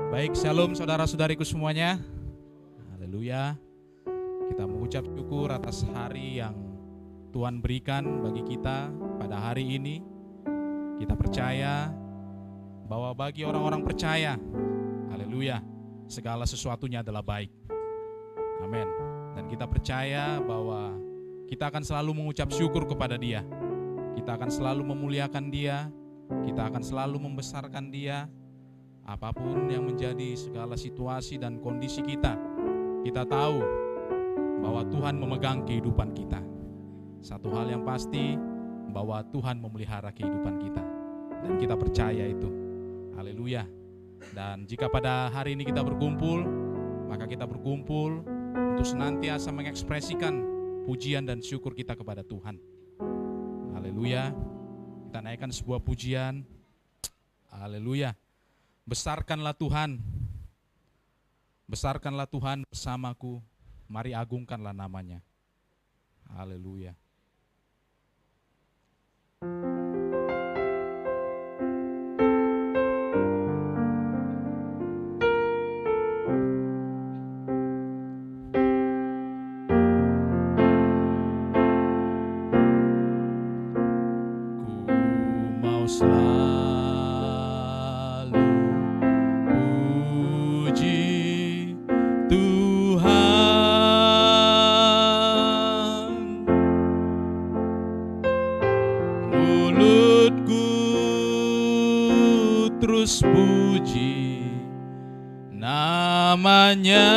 Baik, shalom saudara-saudariku semuanya. Haleluya. Kita mengucap syukur atas hari yang Tuhan berikan bagi kita pada hari ini. Kita percaya bahwa bagi orang-orang percaya, haleluya, segala sesuatunya adalah baik. Amin. Dan kita percaya bahwa kita akan selalu mengucap syukur kepada Dia. Kita akan selalu memuliakan Dia. Kita akan selalu membesarkan Dia. Apapun yang menjadi segala situasi dan kondisi kita tahu bahwa Tuhan memegang kehidupan kita. Satu hal yang pasti, bahwa Tuhan memelihara kehidupan kita. Dan kita percaya itu. Haleluya. Dan jika pada hari ini kita berkumpul, maka kita berkumpul untuk senantiasa mengekspresikan pujian dan syukur kita kepada Tuhan. Haleluya. Kita naikkan sebuah pujian. Haleluya. Besarkanlah Tuhan. Besarkanlah Tuhan bersamaku. Mari agungkanlah namanya. Haleluya. Ku mau selalu terus puji namanya.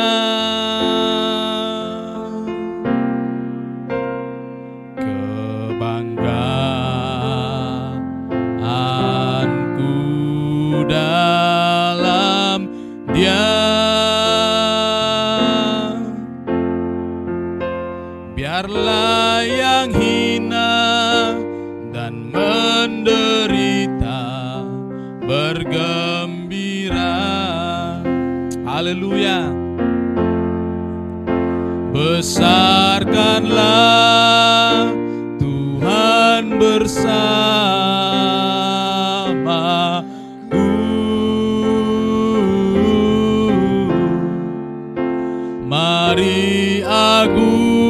Kebanggaanku dalam Dia. Biarlah yang hina dan menderita bergembira. Haleluya. Besarkanlah Tuhan bersamaku. Mari agungkanlah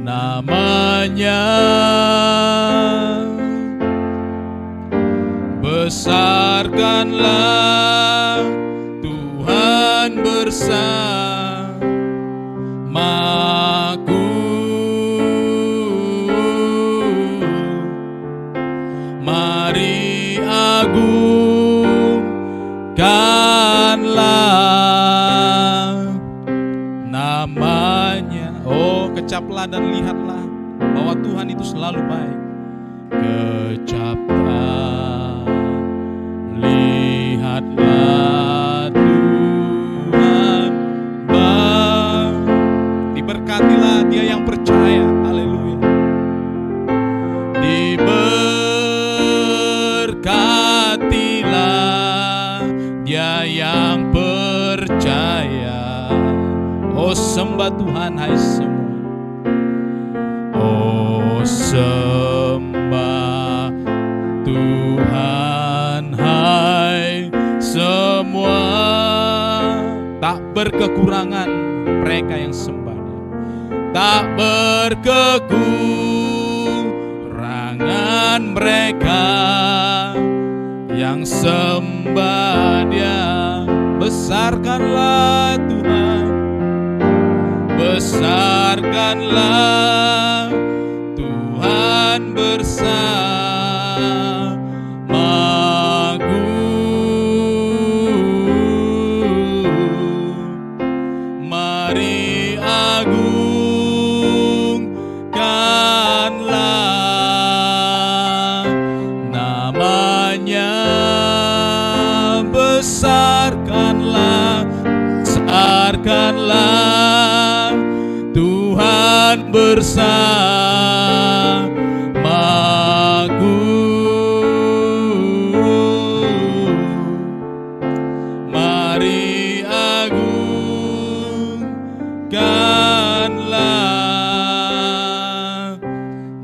namanya. Besarkanlah Tuhan bersamaku. Mari agungkanlah namanya. Oh, kecaplah dan lihatlah bahwa Tuhan itu selalu baik. Kecaplah, lihatlah Tuhan baik. Diberkatilah dia yang percaya. Haleluya. Diberkatilah dia yang percaya. Oh, sembah Tuhan hai semua. Oh, sembah Tuhan hai semua. Tak berkekurangan mereka yang sembah Dia. Tak berkekurangan mereka yang sembah Dia. Besarkanlah Tuhan. Besarkanlah Tuhan bersamaku. Mari agungkanlah namanya. Besarkanlah, besarkanlah Tuhan bersamaku. Mari agungkanlah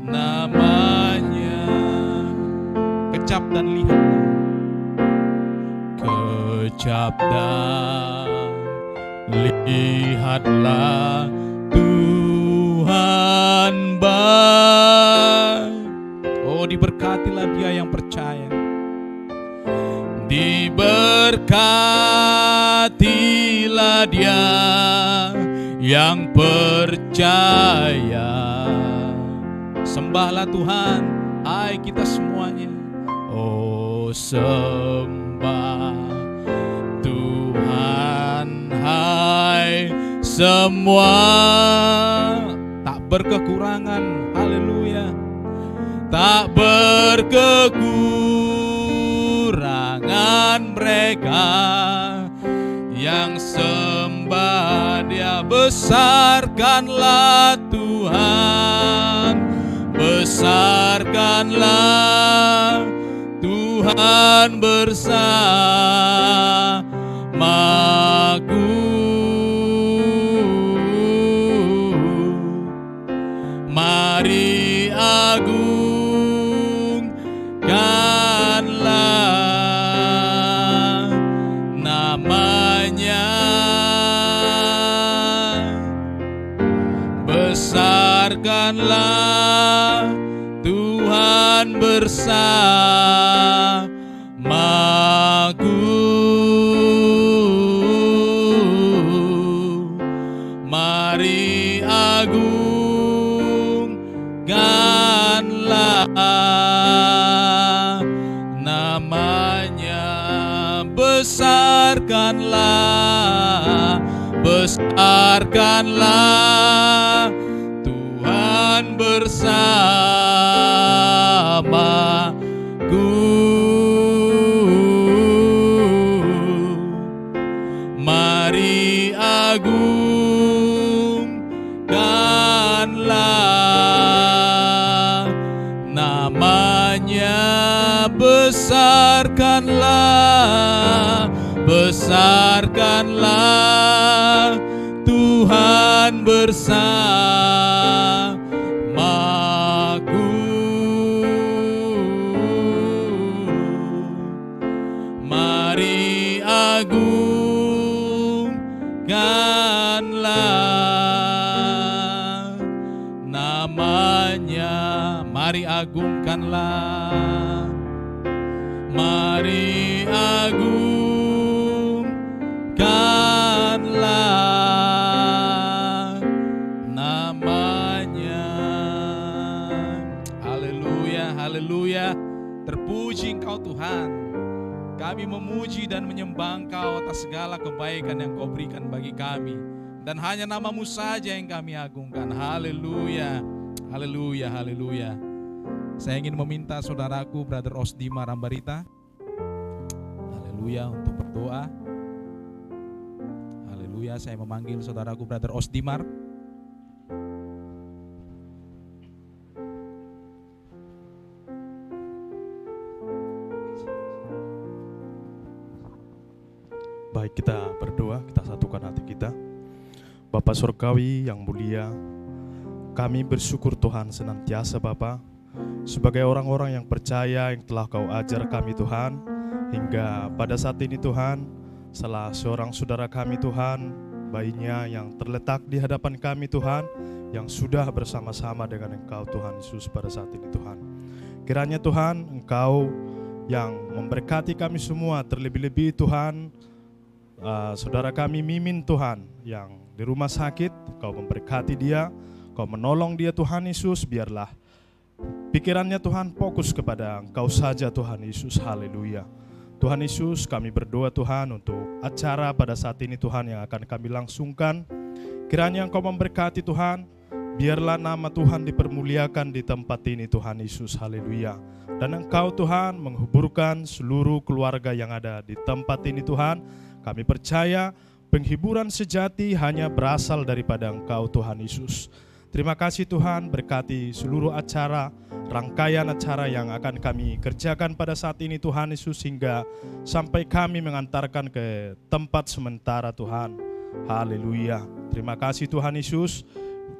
namanya. kecap dan lihatlah. Kecap dan lihatlah, Tuhan baik. Oh, diberkatilah dia yang percaya. Diberkatilah dia yang percaya. Sembahlah Tuhan, hai kita semuanya. Oh, sembah Tuhan, hai semua. Tak berkekurangan, haleluya. Tak berkekurangan mereka yang sembah dia. Besarkanlah Tuhan, besarkanlah Tuhan bersamaku. Mari agungkanlah namanya. Besarkanlah Tuhan bersamaku. Mari agungkanlah namanya. Besarkanlah, besarkanlah Tuhan bersamaku. Mari agungkanlah namanya. Besarkanlah, besarkanlah Tuhan bersamaku. Mari agungkanlah namanya. Mari agungkanlah, mari agungkanlah namanya. Haleluya, haleluya. Terpuji Engkau Tuhan. Kami memuji dan menyembah Engkau atas segala kebaikan yang Kau berikan bagi kami. Dan hanya nama-Mu saja yang kami agungkan. Haleluya, haleluya, haleluya. Saya ingin meminta saudaraku Brother Osdimar Ambarita, haleluya, untuk berdoa. Haleluya, saya memanggil saudaraku Brother Osdimar. Baik, kita berdoa, kita satukan hati kita. Bapa Surgawi yang mulia, kami bersyukur Tuhan senantiasa Bapa, sebagai orang-orang yang percaya yang telah Kau ajar kami Tuhan, hingga pada saat ini Tuhan, salah seorang saudara kami Tuhan, bayinya yang terletak di hadapan kami Tuhan, yang sudah bersama-sama dengan Engkau Tuhan Yesus pada saat ini Tuhan. Kiranya Tuhan Engkau yang memberkati kami semua, terlebih-lebih Tuhan, saudara kami Mimin Tuhan yang di rumah sakit, Kau memberkati dia, Kau menolong dia Tuhan Yesus, biarlah pikirannya Tuhan fokus kepada Engkau saja Tuhan Yesus, haleluya. Tuhan Yesus, kami berdoa Tuhan untuk acara pada saat ini Tuhan yang akan kami langsungkan. Kiranya Engkau memberkati Tuhan, biarlah nama Tuhan dipermuliakan di tempat ini Tuhan Yesus, haleluya. Dan Engkau Tuhan menghiburkan seluruh keluarga yang ada di tempat ini Tuhan. Kami percaya penghiburan sejati hanya berasal daripada Engkau Tuhan Yesus. Terima kasih Tuhan, berkati seluruh acara, rangkaian acara yang akan kami kerjakan pada saat ini Tuhan Yesus, hingga sampai kami mengantarkan ke tempat sementara Tuhan. Haleluya. Terima kasih Tuhan Yesus,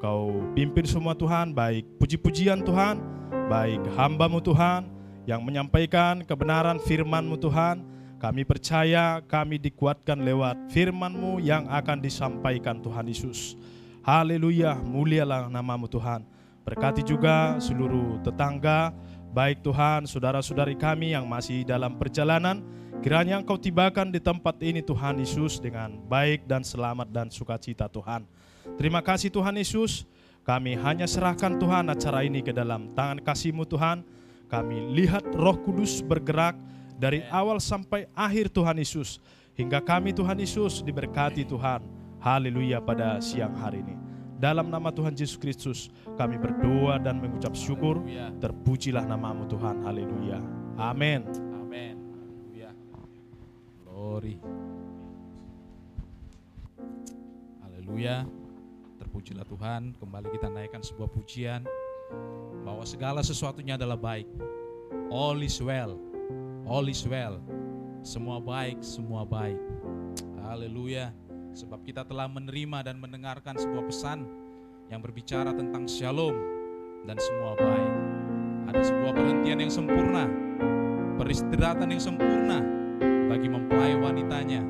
Kau pimpin semua Tuhan, baik puji-pujian Tuhan, baik hamba-Mu Tuhan yang menyampaikan kebenaran firman-Mu Tuhan. Kami percaya kami dikuatkan lewat firman-Mu yang akan disampaikan Tuhan Yesus. Haleluya, mulialah nama-Mu Tuhan. Berkati juga seluruh tetangga, baik Tuhan, saudara-saudari kami yang masih dalam perjalanan. Kiranya Engkau tibakan di tempat ini Tuhan Yesus dengan baik dan selamat dan sukacita Tuhan. Terima kasih Tuhan Yesus. Kami hanya serahkan Tuhan acara ini ke dalam tangan kasih-Mu Tuhan. Kami lihat Roh Kudus bergerak dari awal sampai akhir Tuhan Yesus. Hingga kami Tuhan Yesus diberkati Tuhan. Haleluya pada siang hari ini. Dalam nama Tuhan Yesus Kristus kami berdoa dan mengucap syukur. Terpujilah nama-Mu Tuhan. Haleluya. Amin. Amin. Haleluya. Glory. Haleluya. Terpujilah Tuhan. Kembali kita naikkan sebuah pujian bahwa segala sesuatunya adalah baik. All is well. All is well. Semua baik, semua baik. Haleluya. Sebab kita telah menerima dan mendengarkan sebuah pesan yang berbicara tentang shalom dan semua baik. Ada sebuah perhentian yang sempurna, peristirahatan yang sempurna bagi mempelai wanitanya,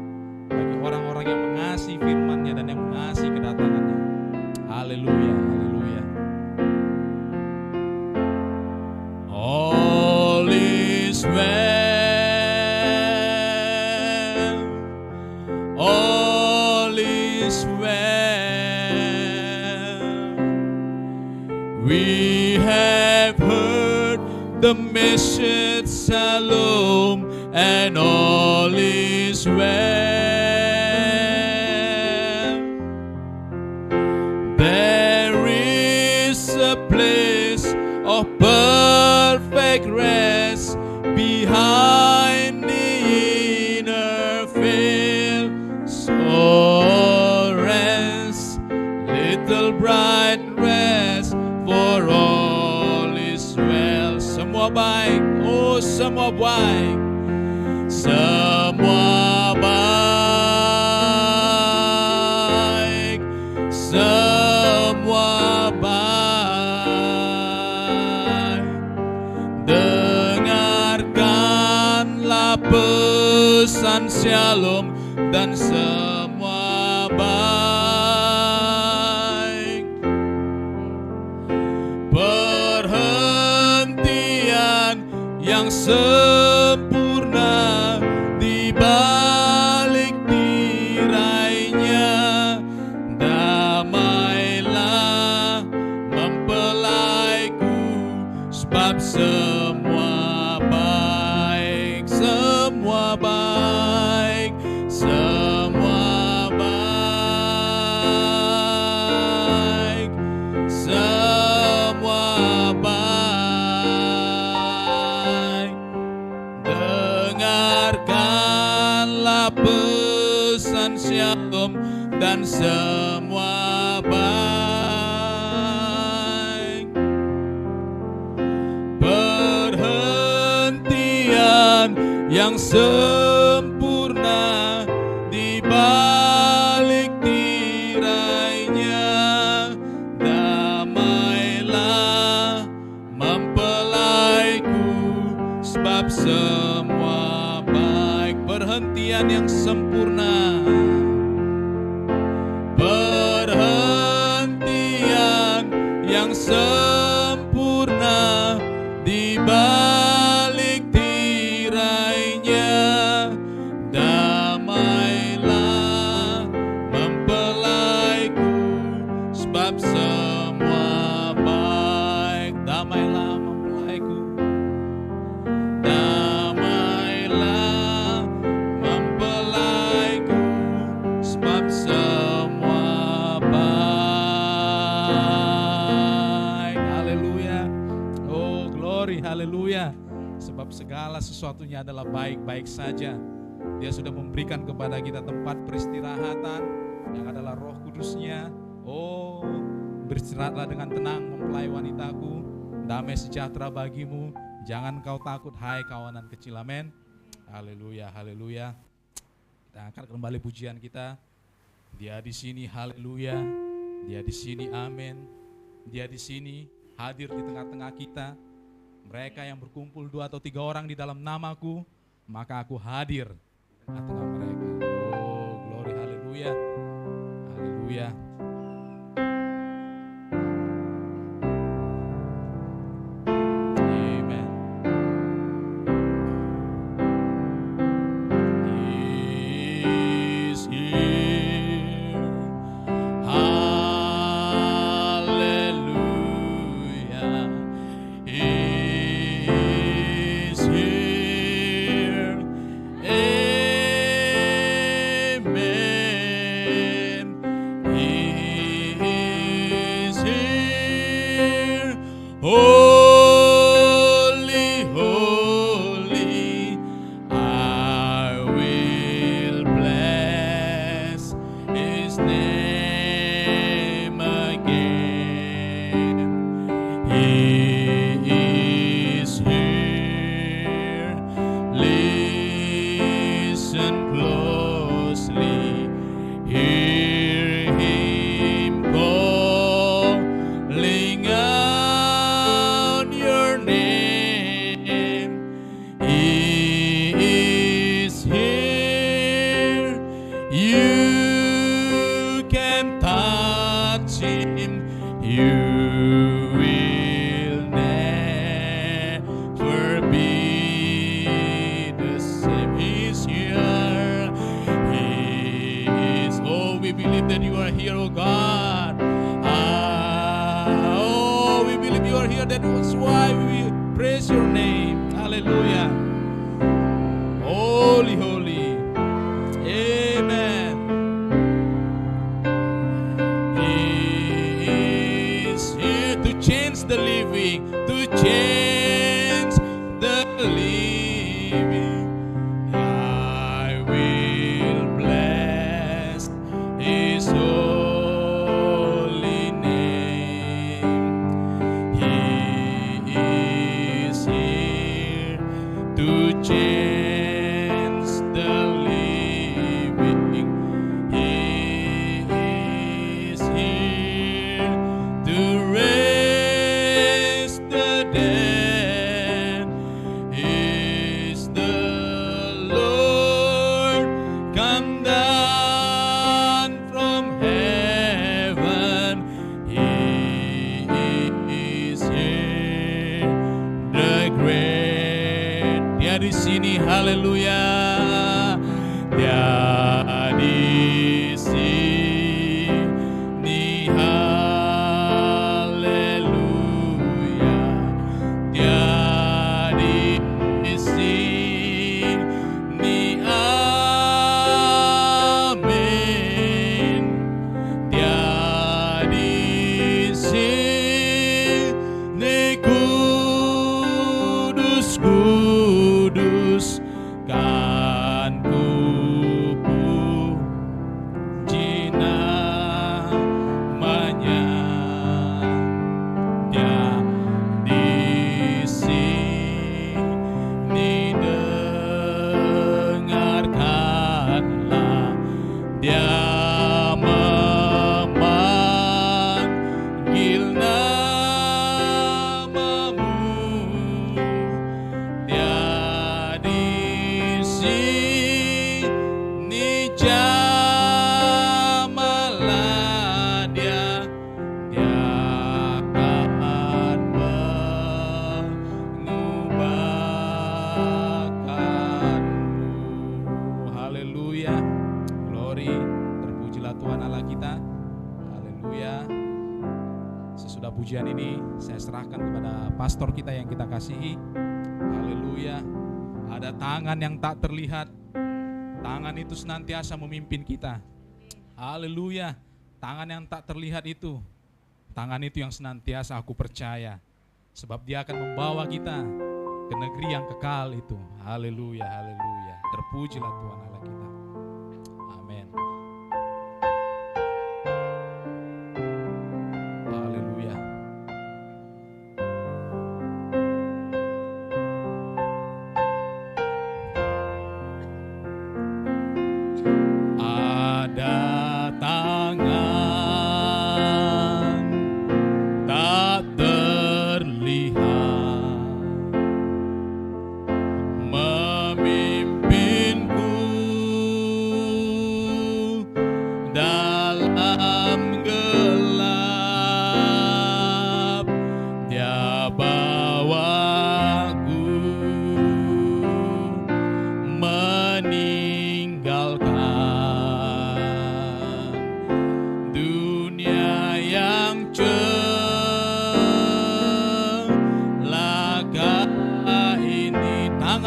bagi orang-orang yang mengasihi firman-Nya dan yang mengasihi kedatangan-Nya. Haleluya, haleluya. All is well. All is well. We have heard the message shalom, and all is well. There is a place of perfect rest behind the inner veil. So rest, little bright rest, for all is well. Semua baik, oh semua baik, semua baik, semua baik. Dengarkanlah pesan shalom dan semua baik. Perhentian yang sempurna di balik tirainya. Damailah mempelaiku, sebab semua baik, semua baik, semua baik, semua baik. Dengarkanlah pesan shalom dan semua baik. Perhentian yang sempurna di balik tirainya. Damailah mempelaiku, sebab semua baik. Perhentian yang sempurna, perhentian yang sempurna di balik tirainya. Damailah mempelaiku, sebab semua baik. Damailah mempelaiku, damailah mempelaiku, sebab semua baik. Haleluya. Oh glory, haleluya. Sebab segala sesuatunya adalah baik-baik saja. Dia sudah memberikan kepada kita tempat peristirahatan yang adalah Roh Kudus-Nya. Oh, beristirahatlah dengan tenang mempelai wanitaku, damai sejahtera bagimu. Jangan kau takut hai kawanan kecil. Amin. Haleluya, haleluya. Kita angkat kembali pujian kita. Dia di sini, haleluya. Dia di sini, amin. Dia di sini hadir di tengah-tengah kita. Mereka yang berkumpul 2 atau 3 orang di dalam namaku, maka aku hadir di tengah mereka. Oh, glory, haleluya. Haleluya. Amen. He is here. Hallelujah. He is here. Amen. He is here. Holy, holy, I will bless His name again. He is here. Listen closely. Hear Him calling out your name. He is here. You can touch Him. You will never be the same. He's here. He is. Oh, we believe that you are here, oh God. Oh, we believe you are here. That's why we praise your name. Hallelujah. Holy, holy. Amen. He is here to change the living, to change the living. I will bless His holy name. He is here to change the living. He is here to raise the dead. Is the Lord come down from heaven? He is here, the great. Dia di sini, haleluya. Dia di sini, haleluya. Dia di sini, amin. Dia di sini, kudus, kudus, kan ku puji namanya. Dia di sini, dengarkanlah. Dia memanggil namamu. Dia di sini, jamalah dia. Dia akan mengubahkanmu. Haleluya. Glory. Terpujilah Tuhan Allah kita. Haleluya. Sesudah pujian ini saya serahkan kepada pastor kita yang kita kasihi. Haleluya. Ada tangan yang tak terlihat. Tangan itu senantiasa memimpin kita. Haleluya. Tangan yang tak terlihat itu, tangan itu yang senantiasa aku percaya. Sebab dia akan membawa kita ke negeri yang kekal itu. Haleluya, haleluya. Terpujilah Tuhan Allah kita. Amin. Haleluya. Ada tangan tak terlihat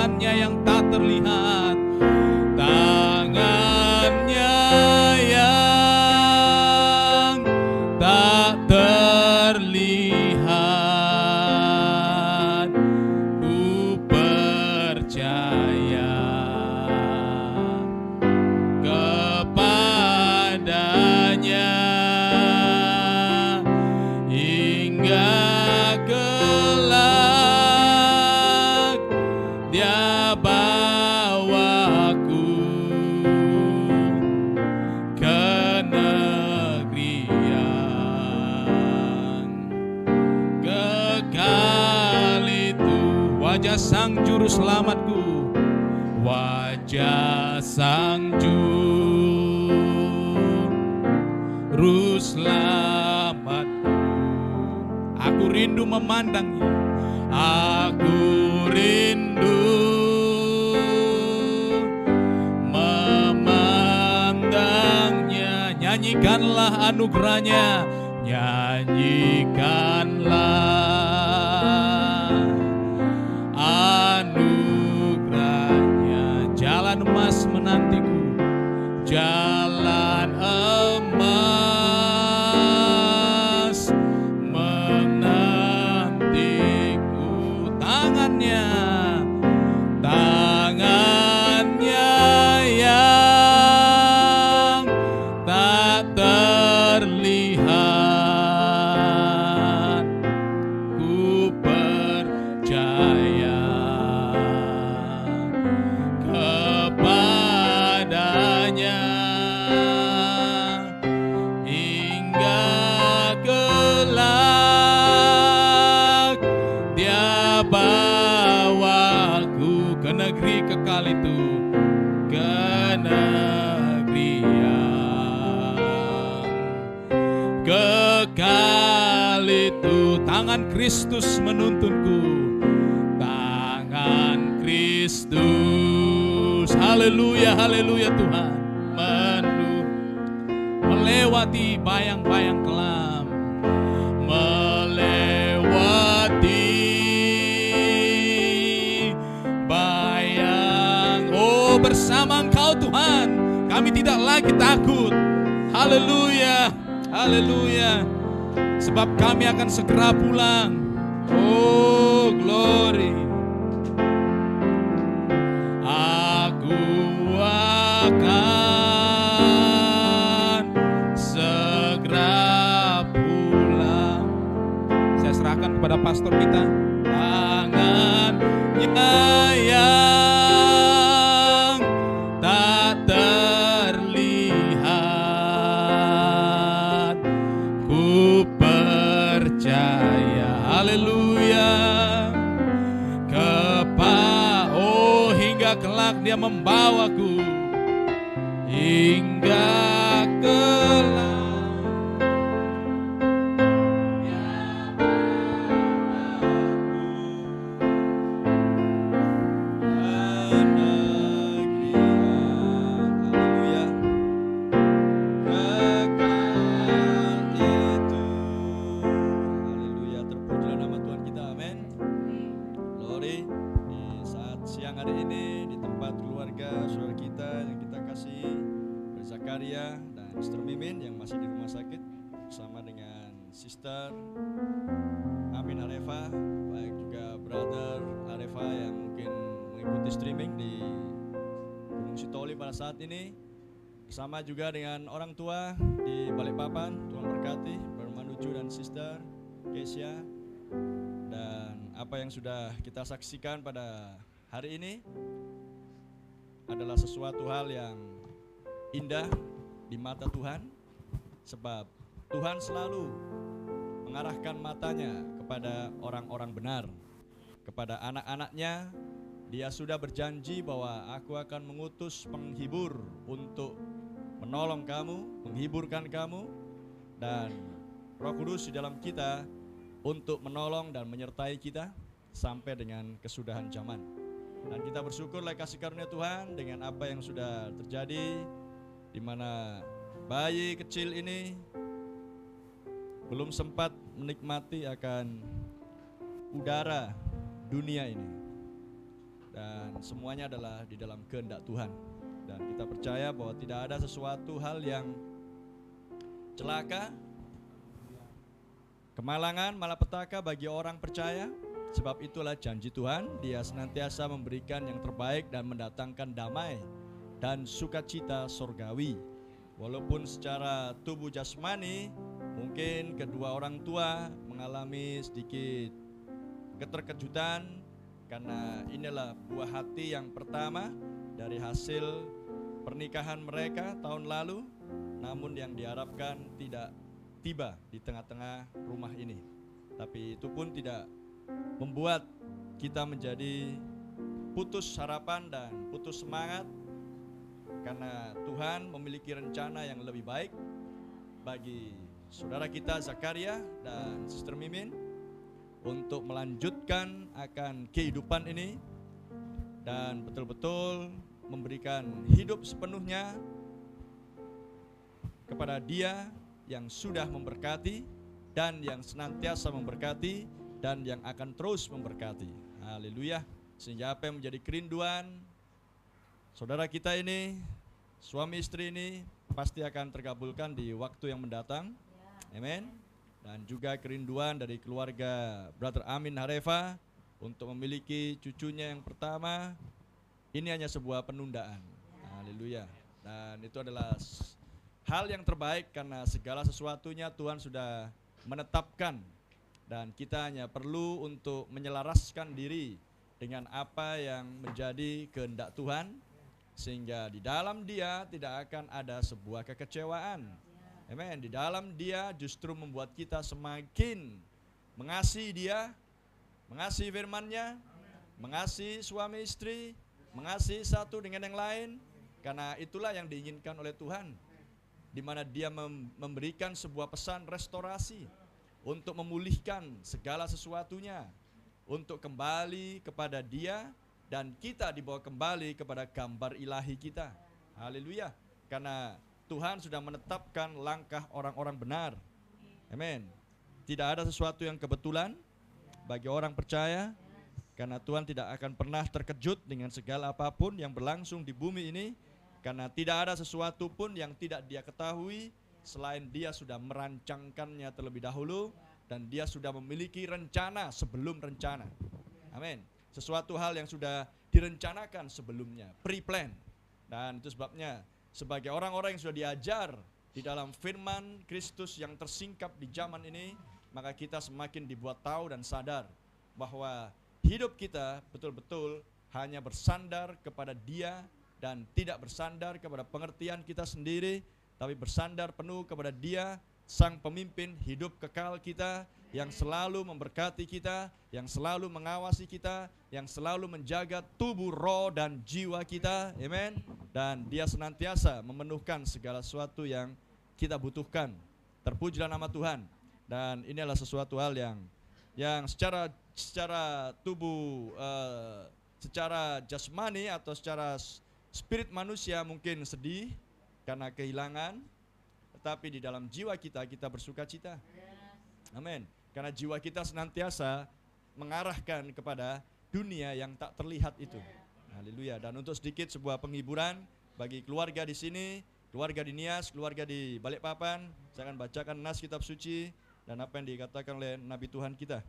tangannya yang tak terlihat, tangannya yang tak terlihat, ku percaya kepadanya hingga kelak dia bawaku ke negeri yang kekal itu. Wajah sang juru selamatku, wajah sang juru selamatku. Aku rindu memandangnya, aku rindu memandangnya. Nyanyikanlah anugerahnya, nyanyikanlah anugerahnya. Jalan emas menantiku, jalan emas menantiku. Tangannya yang tak terlihat, ku percaya kepadanya hingga kelak dia bawaku ke negeri kekal itu, ke negeri yang kekal itu. Tangan Kristus menuntunku, tangan Kristus, haleluya, haleluya Tuhan, melewati bayang-bayang kelam, melewati bayang. Oh, bersama Engkau Tuhan kami tidak lagi takut. Haleluya, haleluya, sebab kami akan segera pulang. Oh, glory. Aku akan segera pulang. Saya serahkan kepada pastor kita. Tangannya yang tak terlihat, ku percaya, haleluya, oh hingga kelak dia membawaku, hingga kelak. Dan Sister Mimin yang masih di rumah sakit bersama dengan Sister Amin Arefa, baik juga Brother Arefa yang mungkin mengikuti streaming di Gunung Sitoli pada saat ini, bersama juga dengan orang tua di Balikpapan. Tuhan berkati Brother Manuju dan Sister Kesia. Dan apa yang sudah kita saksikan pada hari ini adalah sesuatu hal yang indah di mata Tuhan, sebab Tuhan selalu mengarahkan matanya kepada orang-orang benar, kepada anak-anaknya. Dia sudah berjanji bahwa aku akan mengutus penghibur untuk menolong kamu, menghiburkan kamu, dan Roh Kudus di dalam kita untuk menolong dan menyertai kita sampai dengan kesudahan zaman. Dan kita bersyukur oleh kasih karunia Tuhan dengan apa yang sudah terjadi, di mana bayi kecil ini belum sempat menikmati akan udara dunia ini. dan semuanya adalah di dalam kehendak Tuhan. Dan kita percaya bahwa tidak ada sesuatu hal yang celaka, kemalangan, malapetaka bagi orang percaya. Sebab itulah janji Tuhan, Dia senantiasa memberikan yang terbaik dan mendatangkan damai dan sukacita surgawi. Walaupun secara tubuh jasmani mungkin kedua orang tua mengalami sedikit keterkejutan, karena inilah buah hati yang pertama dari hasil pernikahan mereka tahun lalu, namun yang diharapkan tidak tiba di tengah-tengah rumah ini. Tapi itu pun tidak membuat kita menjadi putus harapan dan putus semangat, karena Tuhan memiliki rencana yang lebih baik bagi saudara kita Zakaria dan Sister Mimin untuk melanjutkan akan kehidupan ini dan betul-betul memberikan hidup sepenuhnya kepada Dia yang sudah memberkati dan yang senantiasa memberkati dan yang akan terus memberkati. Haleluya. Sehingga apa yang menjadi kerinduan saudara kita ini, suami istri ini, pasti akan terkabulkan di waktu yang mendatang. Amin. Dan juga kerinduan dari keluarga Brother Amin Harefa untuk memiliki cucunya yang pertama, ini hanya sebuah penundaan. Haleluya. Dan itu adalah hal yang terbaik, karena segala sesuatunya Tuhan sudah menetapkan, dan kita hanya perlu untuk menyelaraskan diri dengan apa yang menjadi kehendak Tuhan, sehingga di dalam Dia tidak akan ada sebuah kekecewaan. Amin. Di dalam Dia justru membuat kita semakin mengasihi Dia, mengasihi firman-Nya, mengasihi suami istri, mengasihi satu dengan yang lain, karena itulah yang diinginkan oleh Tuhan, di mana Dia memberikan sebuah pesan restorasi untuk memulihkan segala sesuatunya, untuk kembali kepada Dia, dan kita dibawa kembali kepada gambar ilahi kita. Haleluya. Karena Tuhan sudah menetapkan langkah orang-orang benar. Amin. Tidak ada sesuatu yang kebetulan bagi orang percaya, karena Tuhan tidak akan pernah terkejut dengan segala apapun yang berlangsung di bumi ini, karena tidak ada sesuatu pun yang tidak Dia ketahui selain Dia sudah merancangkannya terlebih dahulu, dan Dia sudah memiliki rencana sebelum rencana. Amin. Sesuatu hal yang sudah direncanakan sebelumnya, pre-plan. Dan itu sebabnya sebagai orang-orang yang sudah diajar di dalam firman Kristus yang tersingkap di zaman ini, maka kita semakin dibuat tahu dan sadar bahwa hidup kita betul-betul hanya bersandar kepada Dia dan tidak bersandar kepada pengertian kita sendiri, tapi bersandar penuh kepada Dia, Sang Pemimpin hidup kekal kita, yang selalu memberkati kita, yang selalu mengawasi kita, yang selalu menjaga tubuh, roh, dan jiwa kita. Amen. Dan Dia senantiasa memenuhkan segala sesuatu yang kita butuhkan. Terpujilah nama Tuhan. Dan ini adalah sesuatu hal yang secara tubuh, secara jasmani atau secara spirit manusia mungkin sedih karena kehilangan, tetapi di dalam jiwa kita bersuka cita. Amin. Karena jiwa kita senantiasa mengarahkan kepada dunia yang tak terlihat itu. Haleluya. Dan untuk sedikit sebuah penghiburan bagi keluarga di sini, keluarga di Nias, keluarga di Balikpapan, saya akan bacakan nas kitab suci dan apa yang dikatakan oleh Nabi Tuhan kita.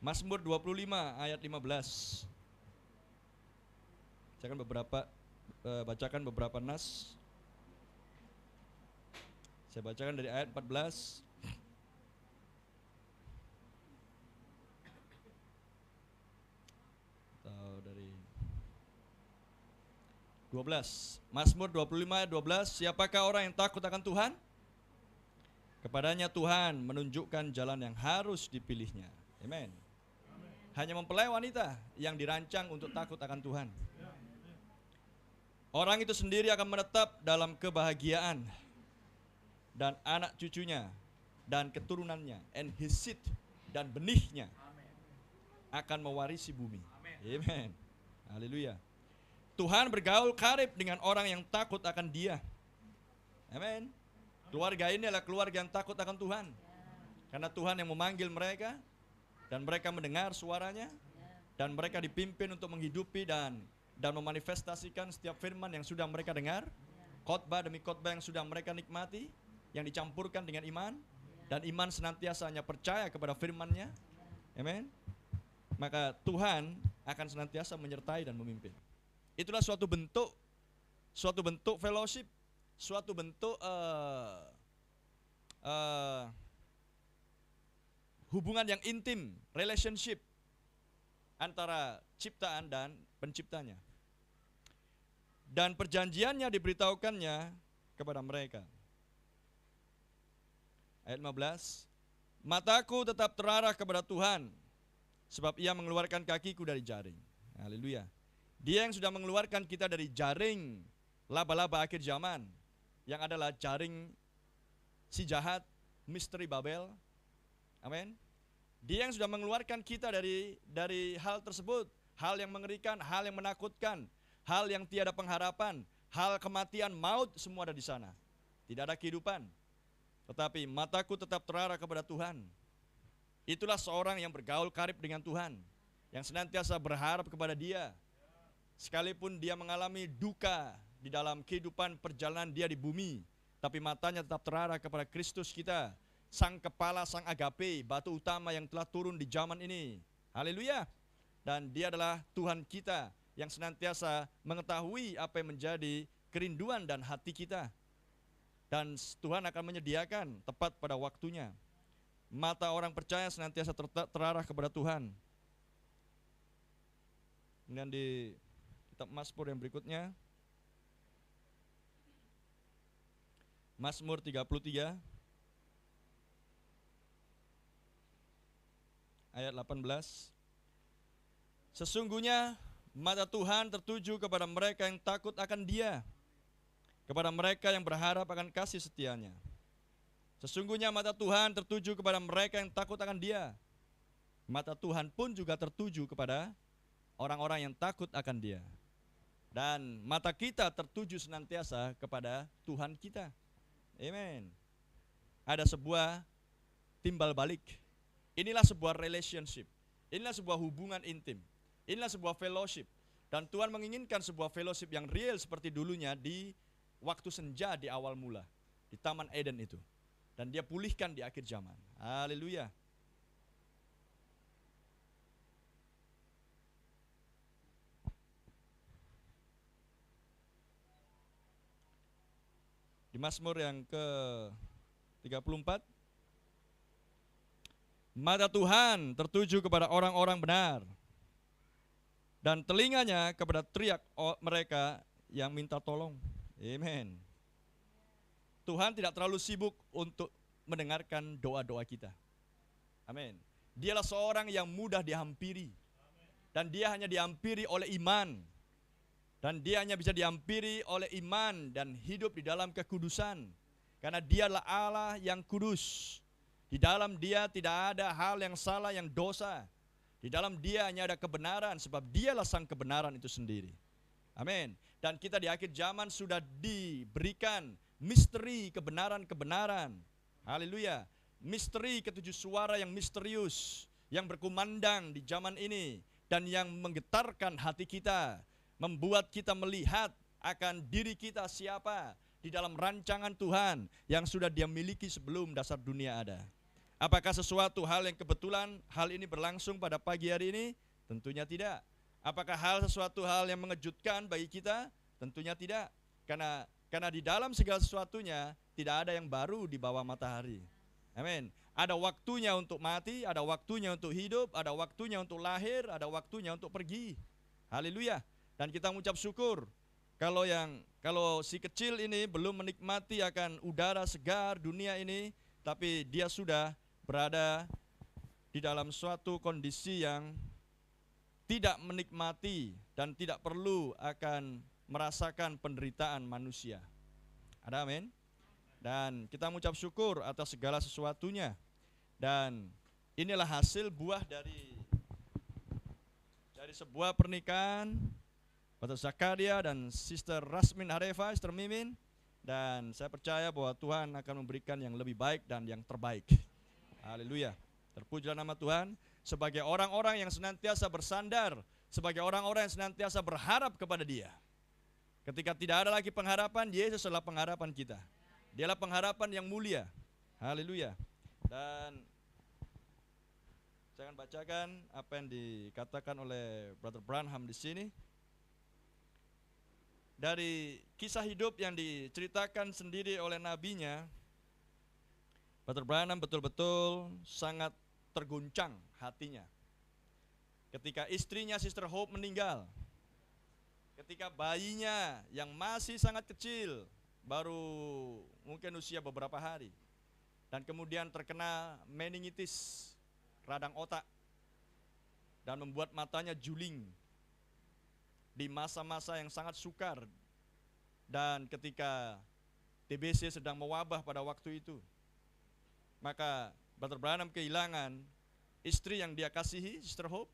Mazmur 25 ayat 15. Saya akan bacakan beberapa nas. Saya bacakan dari ayat 14. Atau dari 12. Mazmur 25 ayat 12. Siapakah orang yang takut akan Tuhan? Kepadanya Tuhan menunjukkan jalan yang harus dipilihnya. Amen. Hanya mempelai wanita yang dirancang untuk takut akan Tuhan. Orang itu sendiri akan menetap dalam kebahagiaan, dan anak cucunya dan keturunannya, and his seed, dan benihnya akan mewarisi bumi. Amen. Haleluya. Tuhan bergaul karib dengan orang yang takut akan Dia. Amen. Keluarga ini adalah keluarga yang takut akan Tuhan. Karena Tuhan yang memanggil mereka, dan mereka mendengar suaranya, dan mereka dipimpin untuk menghidupi dan memanifestasikan setiap firman yang sudah mereka dengar, khotbah demi khotbah yang sudah mereka nikmati, yang dicampurkan dengan iman, dan iman senantiasa hanya percaya kepada firman-Nya. Amin. Maka Tuhan akan senantiasa menyertai dan memimpin. Itulah suatu bentuk fellowship, suatu bentuk hubungan yang intim, relationship antara ciptaan dan penciptanya. Dan perjanjiannya diberitahukannya kepada mereka. Ayat 15, mataku tetap terarah kepada Tuhan, sebab Ia mengeluarkan kakiku dari jaring. Haleluya. Dia yang sudah mengeluarkan kita dari jaring laba-laba akhir zaman, yang adalah jaring si jahat, misteri Babel. Amin. Dia yang sudah mengeluarkan kita dari hal tersebut, hal yang mengerikan, hal yang menakutkan, hal yang tiada pengharapan, hal kematian, maut, semua ada di sana. Tidak ada kehidupan. Tetapi mataku tetap terarah kepada Tuhan. Itulah seorang yang bergaul karib dengan Tuhan, yang senantiasa berharap kepada Dia. Sekalipun dia mengalami duka di dalam kehidupan perjalanan dia di bumi, tapi matanya tetap terarah kepada Kristus kita, Sang Kepala, Sang Agape, batu utama yang telah turun di zaman ini. Haleluya. Dan Dia adalah Tuhan kita yang senantiasa mengetahui apa yang menjadi kerinduan dan hati kita. Dan Tuhan akan menyediakan tepat pada waktunya. Mata orang percaya senantiasa terarah kepada Tuhan. Kemudian di kitab Mazmur yang berikutnya, Mazmur 33 ayat 18. Sesungguhnya mata Tuhan tertuju kepada mereka yang takut akan Dia, kepada mereka yang berharap akan kasih setia-Nya. Sesungguhnya mata Tuhan tertuju kepada mereka yang takut akan Dia. Mata Tuhan pun juga tertuju kepada orang-orang yang takut akan Dia. Dan mata kita tertuju senantiasa kepada Tuhan kita. Amen. Ada sebuah timbal balik. Inilah sebuah relationship. Inilah sebuah hubungan intim. Inilah sebuah fellowship. Dan Tuhan menginginkan sebuah fellowship yang real seperti dulunya di waktu senja di awal mula, di Taman Eden itu. Dan Dia pulihkan di akhir zaman. Haleluya. Di Mazmur yang ke-34, mata Tuhan tertuju kepada orang-orang benar, dan telinganya kepada teriak mereka yang minta tolong. Amen. Tuhan tidak terlalu sibuk untuk mendengarkan doa-doa kita. Amin. Dialah seorang yang mudah dihampiri. Dan Dia hanya dihampiri oleh iman. Dan Dia hanya bisa dihampiri oleh iman dan hidup di dalam kekudusan. Karena Dia adalah Allah yang kudus. Di dalam Dia tidak ada hal yang salah, yang dosa. Di dalam Dia hanya ada kebenaran, sebab Dialah sang kebenaran itu sendiri. Amin. Dan kita di akhir zaman sudah diberikan misteri kebenaran-kebenaran. Haleluya. Misteri ketujuh suara yang misterius, yang berkumandang di zaman ini, dan yang menggetarkan hati kita, membuat kita melihat akan diri kita siapa di dalam rancangan Tuhan yang sudah Dia miliki sebelum dasar dunia ada. Apakah sesuatu hal yang kebetulan hal ini berlangsung pada pagi hari ini? Tentunya tidak. Apakah sesuatu hal yang mengejutkan bagi kita? Tentunya tidak. Karena di dalam segala sesuatunya tidak ada yang baru di bawah matahari. Amin. Ada waktunya untuk mati, ada waktunya untuk hidup, ada waktunya untuk lahir, ada waktunya untuk pergi. Haleluya. Dan kita mengucap syukur kalau si kecil ini belum menikmati akan udara segar dunia ini, tapi dia sudah berada di dalam suatu kondisi yang tidak menikmati dan tidak perlu akan merasakan penderitaan manusia. Ada amin? Dan kita mengucap syukur atas segala sesuatunya. Dan inilah hasil buah dari sebuah pernikahan Brother Zakaria dan Sister Rasmin Arefa, Sister Mimin. Dan saya percaya bahwa Tuhan akan memberikan yang lebih baik dan yang terbaik. Haleluya. Terpujilah nama Tuhan. Sebagai orang-orang yang senantiasa bersandar, sebagai orang-orang yang senantiasa berharap kepada Dia. Ketika tidak ada lagi pengharapan, Yesus adalah pengharapan kita. Dialah pengharapan yang mulia. Haleluya. Dan saya akan bacakan apa yang dikatakan oleh Brother Branham di sini. Dari kisah hidup yang diceritakan sendiri oleh nabinya, Brother Branham betul-betul sangat terguncang hatinya. Ketika istrinya Sister Hope meninggal, ketika bayinya yang masih sangat kecil, baru mungkin usia beberapa hari, dan kemudian terkena meningitis, radang otak, dan membuat matanya juling di masa-masa yang sangat sukar, dan ketika TBC sedang mewabah pada waktu itu, maka Brother Branham kehilangan istri yang dia kasihi, Sister Hope,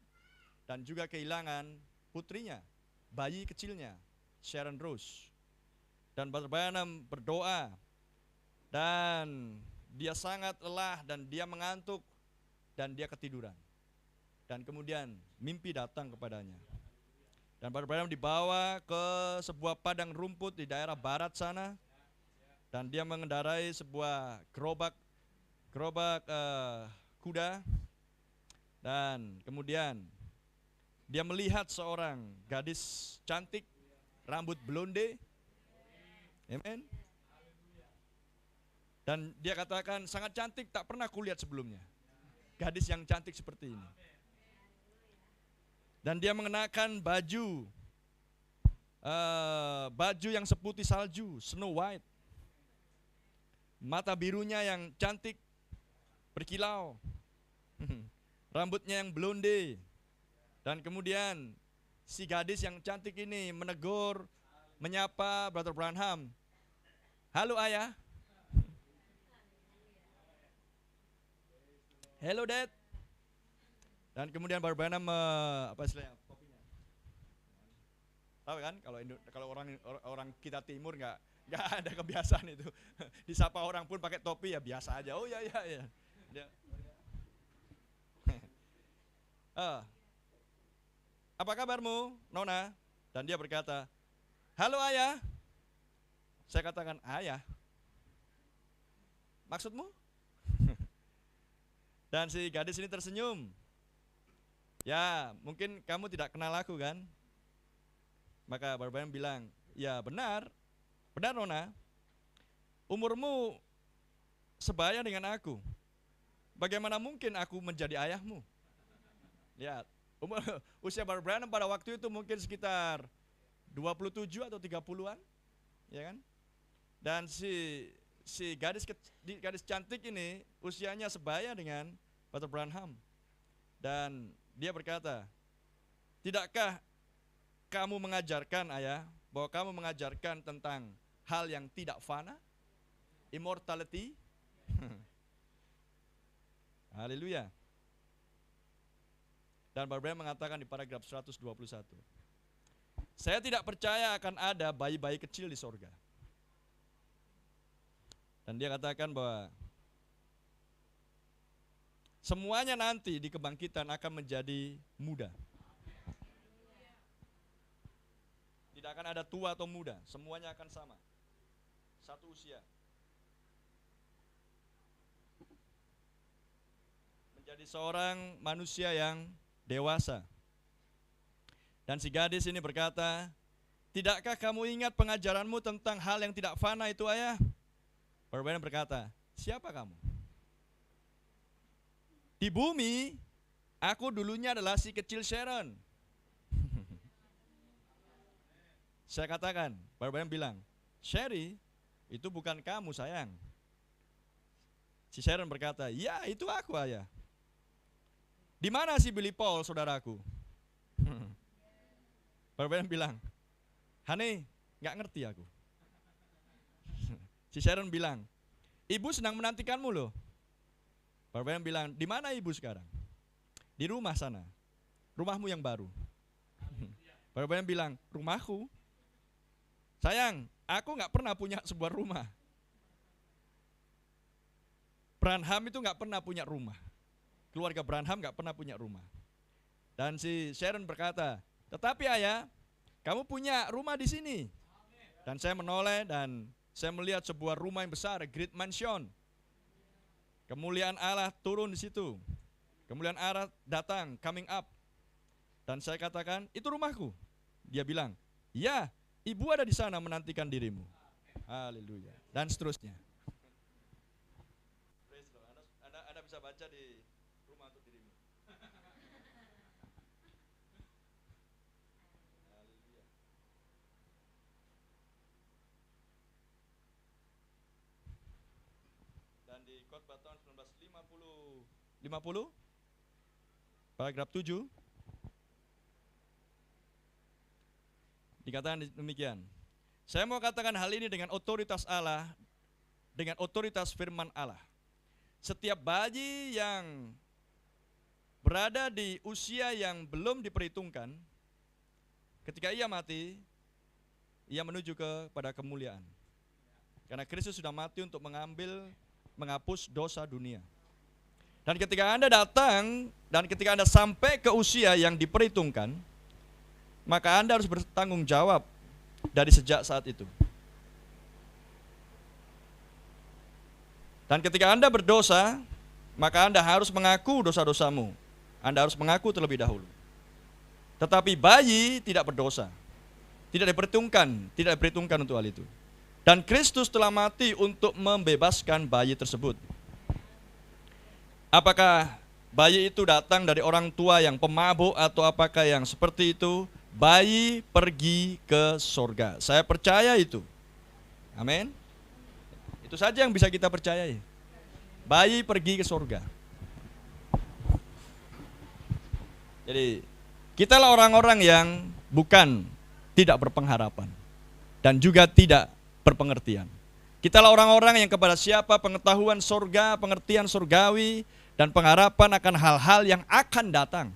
dan juga kehilangan putrinya, bayi kecilnya, Sharon Rose. Dan Brother Branham berdoa, dan dia sangat lelah, dan dia mengantuk, dan dia ketiduran. Dan kemudian mimpi datang kepadanya. Dan Brother Branham dibawa ke sebuah padang rumput di daerah barat sana, dan dia mengendarai sebuah gerobak kuda, dan kemudian dia melihat seorang gadis cantik, rambut blonde, amen. Dan dia katakan, sangat cantik, tak pernah kulihat sebelumnya gadis yang cantik seperti ini. Dan dia mengenakan baju yang seputih salju, Snow White, mata birunya yang cantik berkilau, rambutnya yang blonde. Dan kemudian si gadis yang cantik ini menegur, menyapa Brother Branham. Halo ayah. Hello dad. Dan kemudian Brother Branham apa istilahnya, topinya. Tahu kan kalau orang kita timur nggak ada kebiasaan itu. Disapa orang pun pakai topi ya biasa aja. Oh ya. Dia, apa kabarmu, Nona? Dan dia berkata, halo ayah. Saya katakan, ayah, maksudmu? Dan si gadis ini tersenyum. Ya, mungkin kamu tidak kenal aku kan? Maka Brother Branham bilang, ya benar Nona, umurmu sebaya dengan aku. Bagaimana mungkin aku menjadi ayahmu? Lihat, usia Brother Branham pada waktu itu mungkin sekitar 27 atau 30-an, ya kan? Dan si gadis cantik ini usianya sebaya dengan Brother Branham. Dan dia berkata, tidakkah kamu mengajarkan ayah, bahwa kamu mengajarkan tentang hal yang tidak fana, immortality? Haleluya. Dan Brother Branham mengatakan di paragraf 121, saya tidak percaya akan ada bayi-bayi kecil di sorga. Dan dia katakan bahwa semuanya nanti di kebangkitan akan menjadi muda. Tidak akan ada tua atau muda, semuanya akan sama. Satu usia. Menjadi seorang manusia yang dewasa. Dan si gadis ini berkata, tidakkah kamu ingat pengajaranmu tentang hal yang tidak fana itu ayah? Brother Branham berkata, siapa kamu? Di bumi, aku dulunya adalah si kecil Sharon. Saya katakan, Brother Branham bilang, Sherry, itu bukan kamu sayang. Si Sharon berkata, ya itu aku ayah. Di mana si Billy Paul saudaraku? Brother Branham bilang, Honey, gak ngerti aku. Si Sharon bilang, ibu sedang menantikanmu loh. Brother Branham bilang, di mana ibu sekarang? Di rumah sana, rumahmu yang baru. Brother Branham bilang, rumahku? Sayang, aku gak pernah punya sebuah rumah. Branham itu nggak pernah punya rumah. Keluarga Branham nggak pernah punya rumah. Dan si Sharon berkata, tetapi ayah, kamu punya rumah di sini. Dan saya menoleh dan saya melihat sebuah rumah yang besar, great mansion. Kemuliaan Allah turun di situ. Kemuliaan Allah datang, coming up. Dan saya katakan, itu rumahku. Dia bilang, ya, ibu ada di sana menantikan dirimu. Haleluya. Dan seterusnya. Anda bisa baca di rumah untuk dirimu. Haleluya. Dan di khotbah tahun 1950, paragraf 7, dikatakan demikian. Saya mau katakan hal ini dengan otoritas Allah, dengan otoritas firman Allah. Setiap bayi yang berada di usia yang belum diperhitungkan, ketika ia mati, ia menuju kepada kemuliaan. Karena Kristus sudah mati untuk menghapus dosa dunia. Dan ketika Anda datang, dan ketika Anda sampai ke usia yang diperhitungkan, maka Anda harus bertanggung jawab dari sejak saat itu. Dan ketika Anda berdosa, maka Anda harus mengaku dosa-dosamu. Anda harus mengaku terlebih dahulu. Tetapi bayi tidak berdosa. Tidak diperhitungkan untuk hal itu. Dan Kristus telah mati untuk membebaskan bayi tersebut. Apakah bayi itu datang dari orang tua yang pemabuk atau apakah yang seperti itu? Bayi pergi ke surga. Saya percaya itu. Amin. Itu saja yang bisa kita percayai. Bayi pergi ke surga. Jadi, kitalah orang-orang yang bukan tidak berpengharapan dan juga tidak berpengertian. Kitalah orang-orang yang kepada siapa pengetahuan surga, pengertian surgawi, dan pengharapan akan hal-hal yang akan datang.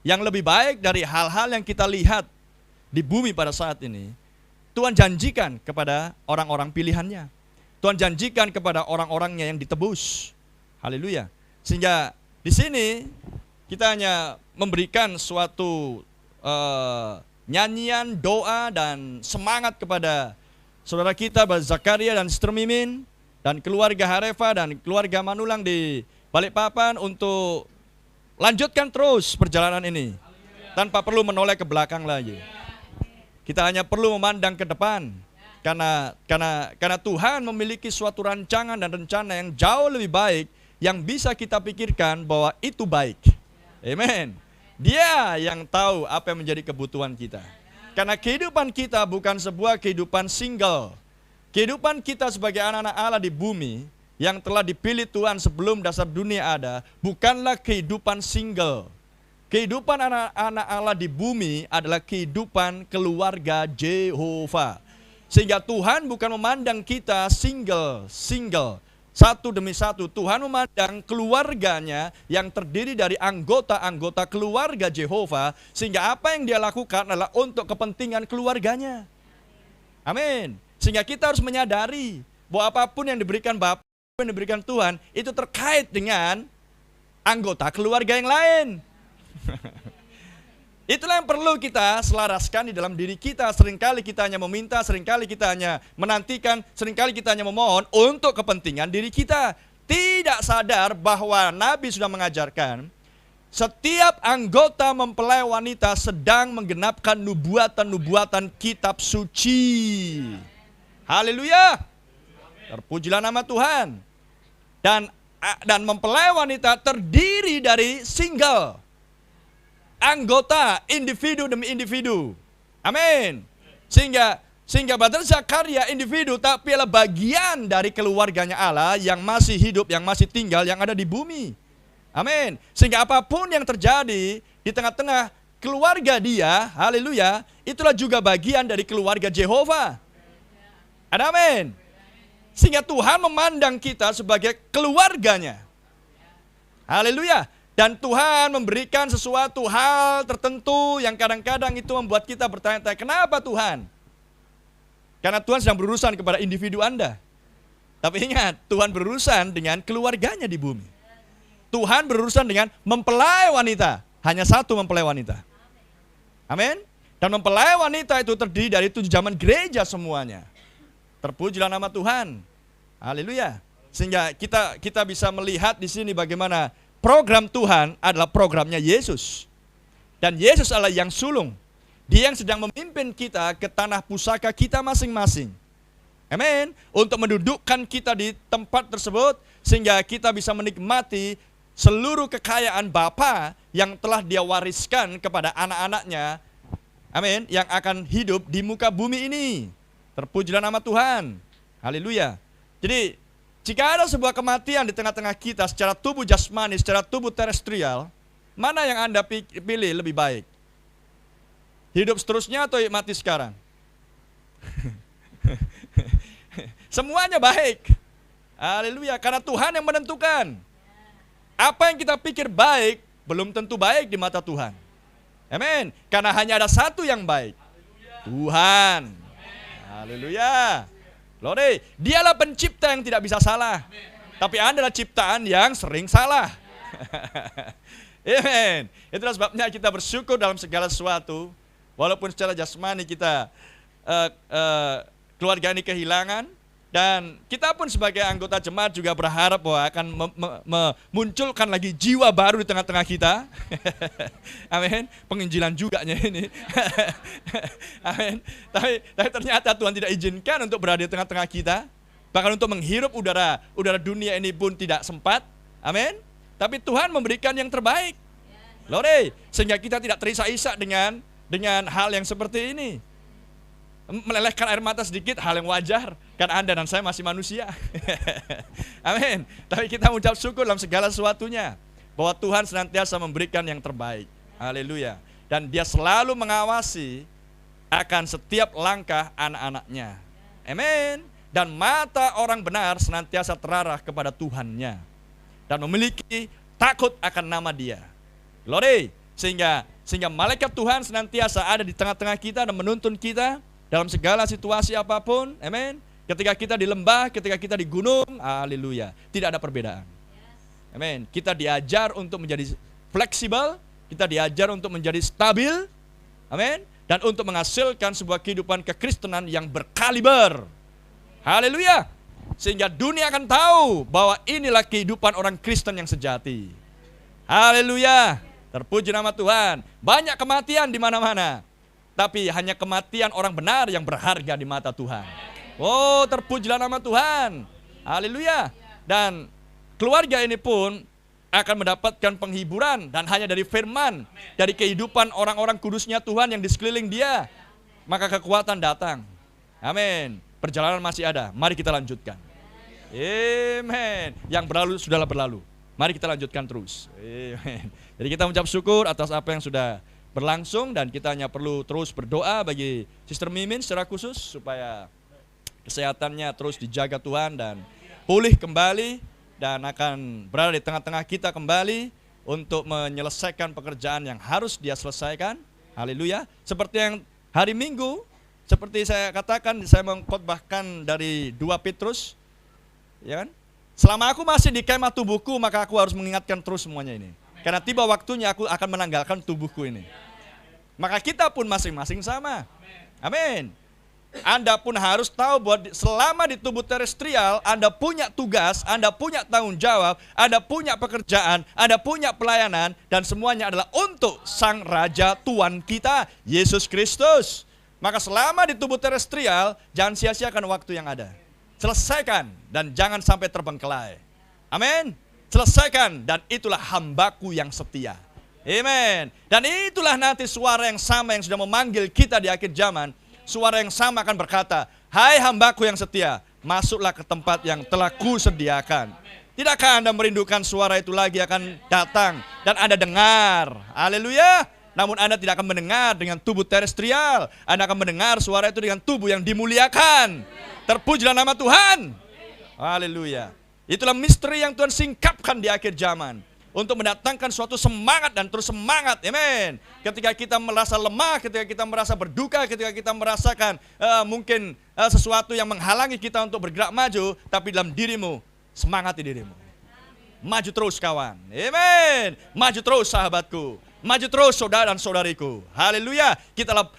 Yang lebih baik dari hal-hal yang kita lihat di bumi pada saat ini, Tuhan janjikan kepada orang-orang pilihannya. Tuhan janjikan kepada orang-orangnya yang ditebus. Haleluya. Sehingga di sini kita hanya memberikan suatu nyanyian, doa, dan semangat kepada saudara kita, Zakaria dan Sister Mimin, dan keluarga Harefa dan keluarga Manulang di Balikpapan untuk lanjutkan terus perjalanan ini tanpa perlu menoleh ke belakang lagi. Kita hanya perlu memandang ke depan karena Tuhan memiliki suatu rancangan dan rencana yang jauh lebih baik yang bisa kita pikirkan bahwa itu baik. Amen. Dia yang tahu apa yang menjadi kebutuhan kita. Karena kehidupan kita bukan sebuah kehidupan single. Kehidupan kita sebagai anak-anak Allah di bumi yang telah dipilih Tuhan sebelum dasar dunia ada, bukanlah kehidupan single. Kehidupan anak-anak Allah di bumi adalah kehidupan keluarga Jehovah. Sehingga Tuhan bukan memandang kita single, satu demi satu. Tuhan memandang keluarganya yang terdiri dari anggota-anggota keluarga Jehovah, sehingga apa yang dia lakukan adalah untuk kepentingan keluarganya. Amin. Sehingga kita harus menyadari bahwa apapun yang diberikan Bapa, yang diberikan Tuhan, itu terkait dengan anggota keluarga yang lain. Itulah yang perlu kita selaraskan di dalam diri kita. Seringkali kita hanya meminta, seringkali kita hanya menantikan, seringkali kita hanya memohon untuk kepentingan diri kita. Tidak sadar bahwa Nabi sudah mengajarkan, setiap anggota mempelai wanita sedang menggenapkan nubuatan-nubuatan kitab suci. Haleluya. Terpujilah nama Tuhan. Dan mempelai wanita terdiri dari single anggota, individu demi individu. Amin. Sehingga Brother Zakaria individu, tapi adalah bagian dari keluarganya Allah yang masih hidup, yang masih tinggal, yang ada di bumi. Amin. Sehingga apapun yang terjadi di tengah-tengah keluarga dia, haleluya, itulah juga bagian dari keluarga Jehovah. Ada amin. Sehingga Tuhan memandang kita sebagai keluarganya. Haleluya. Dan Tuhan memberikan sesuatu hal tertentu yang kadang-kadang itu membuat kita bertanya-tanya, kenapa Tuhan? Karena Tuhan sedang berurusan kepada individu Anda. Tapi ingat, Tuhan berurusan dengan keluarganya di bumi. Tuhan berurusan dengan mempelai wanita. Hanya satu mempelai wanita. Amin. Dan mempelai wanita itu terdiri dari 7 zaman gereja semuanya. Terpujilah nama Tuhan. Haleluya. Sehingga kita bisa melihat di sini bagaimana program Tuhan adalah programnya Yesus. Dan Yesus adalah yang sulung. Dia yang sedang memimpin kita ke tanah pusaka kita masing-masing. Amin. Untuk mendudukkan kita di tempat tersebut sehingga kita bisa menikmati seluruh kekayaan Bapa yang telah Dia wariskan kepada anak-anaknya. Amin. Yang akan hidup di muka bumi ini. Terpujilah nama Tuhan. Haleluya. Jadi jika ada sebuah kematian di tengah-tengah kita secara tubuh jasmani, secara tubuh terestrial, mana yang Anda pilih lebih baik? Hidup seterusnya atau mati sekarang? Semuanya baik. Haleluya, karena Tuhan yang menentukan. Apa yang kita pikir baik, belum tentu baik di mata Tuhan. Amin. Karena hanya ada satu yang baik. Tuhan. Haleluya. Glory. Dialah pencipta yang tidak bisa salah. Tapi Anda adalah ciptaan yang sering salah. Amen. Itulah sebabnya kita bersyukur dalam segala sesuatu. Walaupun secara jasmani kita keluarga ini kehilangan. Dan kita pun sebagai anggota jemaat juga berharap bahwa akan memunculkan lagi jiwa baru di tengah-tengah kita. Amin. Penginjilan juga ini. Amin. Tapi ternyata Tuhan tidak izinkan untuk berada di tengah-tengah kita. Bahkan untuk menghirup udara dunia ini pun tidak sempat. Amin. Tapi Tuhan memberikan yang terbaik. Glory. Sehingga kita tidak terisak-isak dengan hal yang seperti ini. Melelehkan air mata sedikit, hal yang wajar. Karena Anda dan saya masih manusia. Amin. Tapi kita mengucap syukur dalam segala sesuatunya. Bahwa Tuhan senantiasa memberikan yang terbaik. Haleluya. Dan Dia selalu mengawasi akan setiap langkah anak-anaknya. Amin. Dan mata orang benar senantiasa terarah kepada Tuhannya. Dan memiliki takut akan nama Dia. Glory. Sehingga malaikat Tuhan senantiasa ada di tengah-tengah kita dan menuntun kita dalam segala situasi apapun, amin. Ketika kita di lembah, ketika kita di gunung, haleluya, tidak ada perbedaan. Amin. Kita diajar untuk menjadi fleksibel, kita diajar untuk menjadi stabil, amin. Dan untuk menghasilkan sebuah kehidupan kekristenan yang berkaliber. Haleluya. Sehingga dunia akan tahu bahwa inilah kehidupan orang Kristen yang sejati. Haleluya. Terpuji nama Tuhan. Banyak kematian di mana-mana. Tapi hanya kematian orang benar yang berharga di mata Tuhan. Oh, terpujilah nama Tuhan. Haleluya. Dan keluarga ini pun akan mendapatkan penghiburan dan hanya dari firman, dari kehidupan orang-orang kudusnya Tuhan yang di sekeliling dia. Maka kekuatan datang. Amin. Perjalanan masih ada. Mari kita lanjutkan. Amen. Yang berlalu sudahlah berlalu. Mari kita lanjutkan terus. Amen. Jadi kita mengucap syukur atas apa yang sudah berlangsung dan kita hanya perlu terus berdoa bagi Sister Mimin secara khusus supaya kesehatannya terus dijaga Tuhan dan pulih kembali dan akan berada di tengah-tengah kita kembali untuk menyelesaikan pekerjaan yang harus dia selesaikan. Haleluya. Seperti yang hari Minggu, seperti saya katakan, saya mengkhotbahkan dari 2 Petrus, ya kan? Selama aku masih di kemah tubuhku, maka aku harus mengingatkan terus semuanya ini. Karena tiba waktunya aku akan menanggalkan tubuhku ini. Maka kita pun masing-masing sama. Amin. Anda pun harus tahu bahwa selama di tubuh terestrial, Anda punya tugas, Anda punya tanggung jawab, Anda punya pekerjaan, Anda punya pelayanan, dan semuanya adalah untuk Sang Raja Tuhan kita, Yesus Kristus. Maka selama di tubuh terestrial, jangan sia-siakan waktu yang ada. Selesaikan dan jangan sampai terbengkelai. Amin. Selesaikan dan itulah hambaku yang setia. Amen. Dan itulah nanti suara yang sama yang sudah memanggil kita di akhir zaman. Suara yang sama akan berkata, hai hambaku yang setia, masuklah ke tempat yang telah kusediakan. Tidakkah Anda merindukan suara itu lagi akan datang dan Anda dengar? Haleluya. Namun Anda tidak akan mendengar dengan tubuh terestrial. Anda akan mendengar suara itu dengan tubuh yang dimuliakan. Terpujilah nama Tuhan. Haleluya. Itulah misteri yang Tuhan singkapkan di akhir zaman. untuk mendatangkan suatu semangat dan terus semangat. Amin. Ketika kita merasa lemah, ketika kita merasa berduka, ketika kita merasakan mungkin sesuatu yang menghalangi kita untuk bergerak maju, tapi dalam dirimu, semangati dirimu. Maju terus kawan. Amin. Maju terus sahabatku. Maju terus saudara dan saudariku. Haleluya.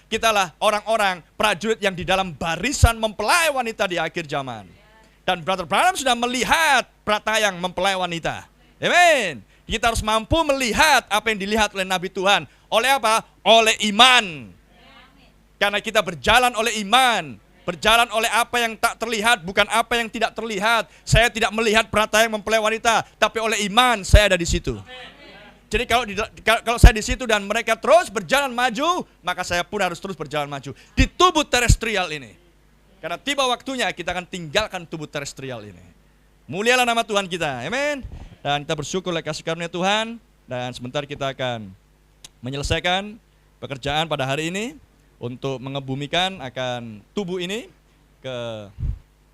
Kitalah orang-orang prajurit yang di dalam barisan mempelai wanita di akhir zaman. Dan Brother Branham sudah melihat pratayang mempelai wanita. Amin. Kita harus mampu melihat apa yang dilihat oleh Nabi Tuhan. Oleh apa? Oleh iman. Karena kita berjalan oleh iman. Berjalan oleh apa yang tak terlihat, bukan apa yang tidak terlihat. Saya tidak melihat pratayang mempelai wanita, tapi oleh iman saya ada di situ. Jadi kalau saya di situ dan mereka terus berjalan maju, maka saya pun harus terus berjalan maju. Di tubuh terestrial ini. Karena tiba waktunya kita akan tinggalkan tubuh terestrial ini. Mulialah nama Tuhan kita. Amin. Dan kita bersyukur oleh kasih karunia Tuhan. Dan sebentar kita akan menyelesaikan pekerjaan pada hari ini untuk mengebumikan akan tubuh ini ke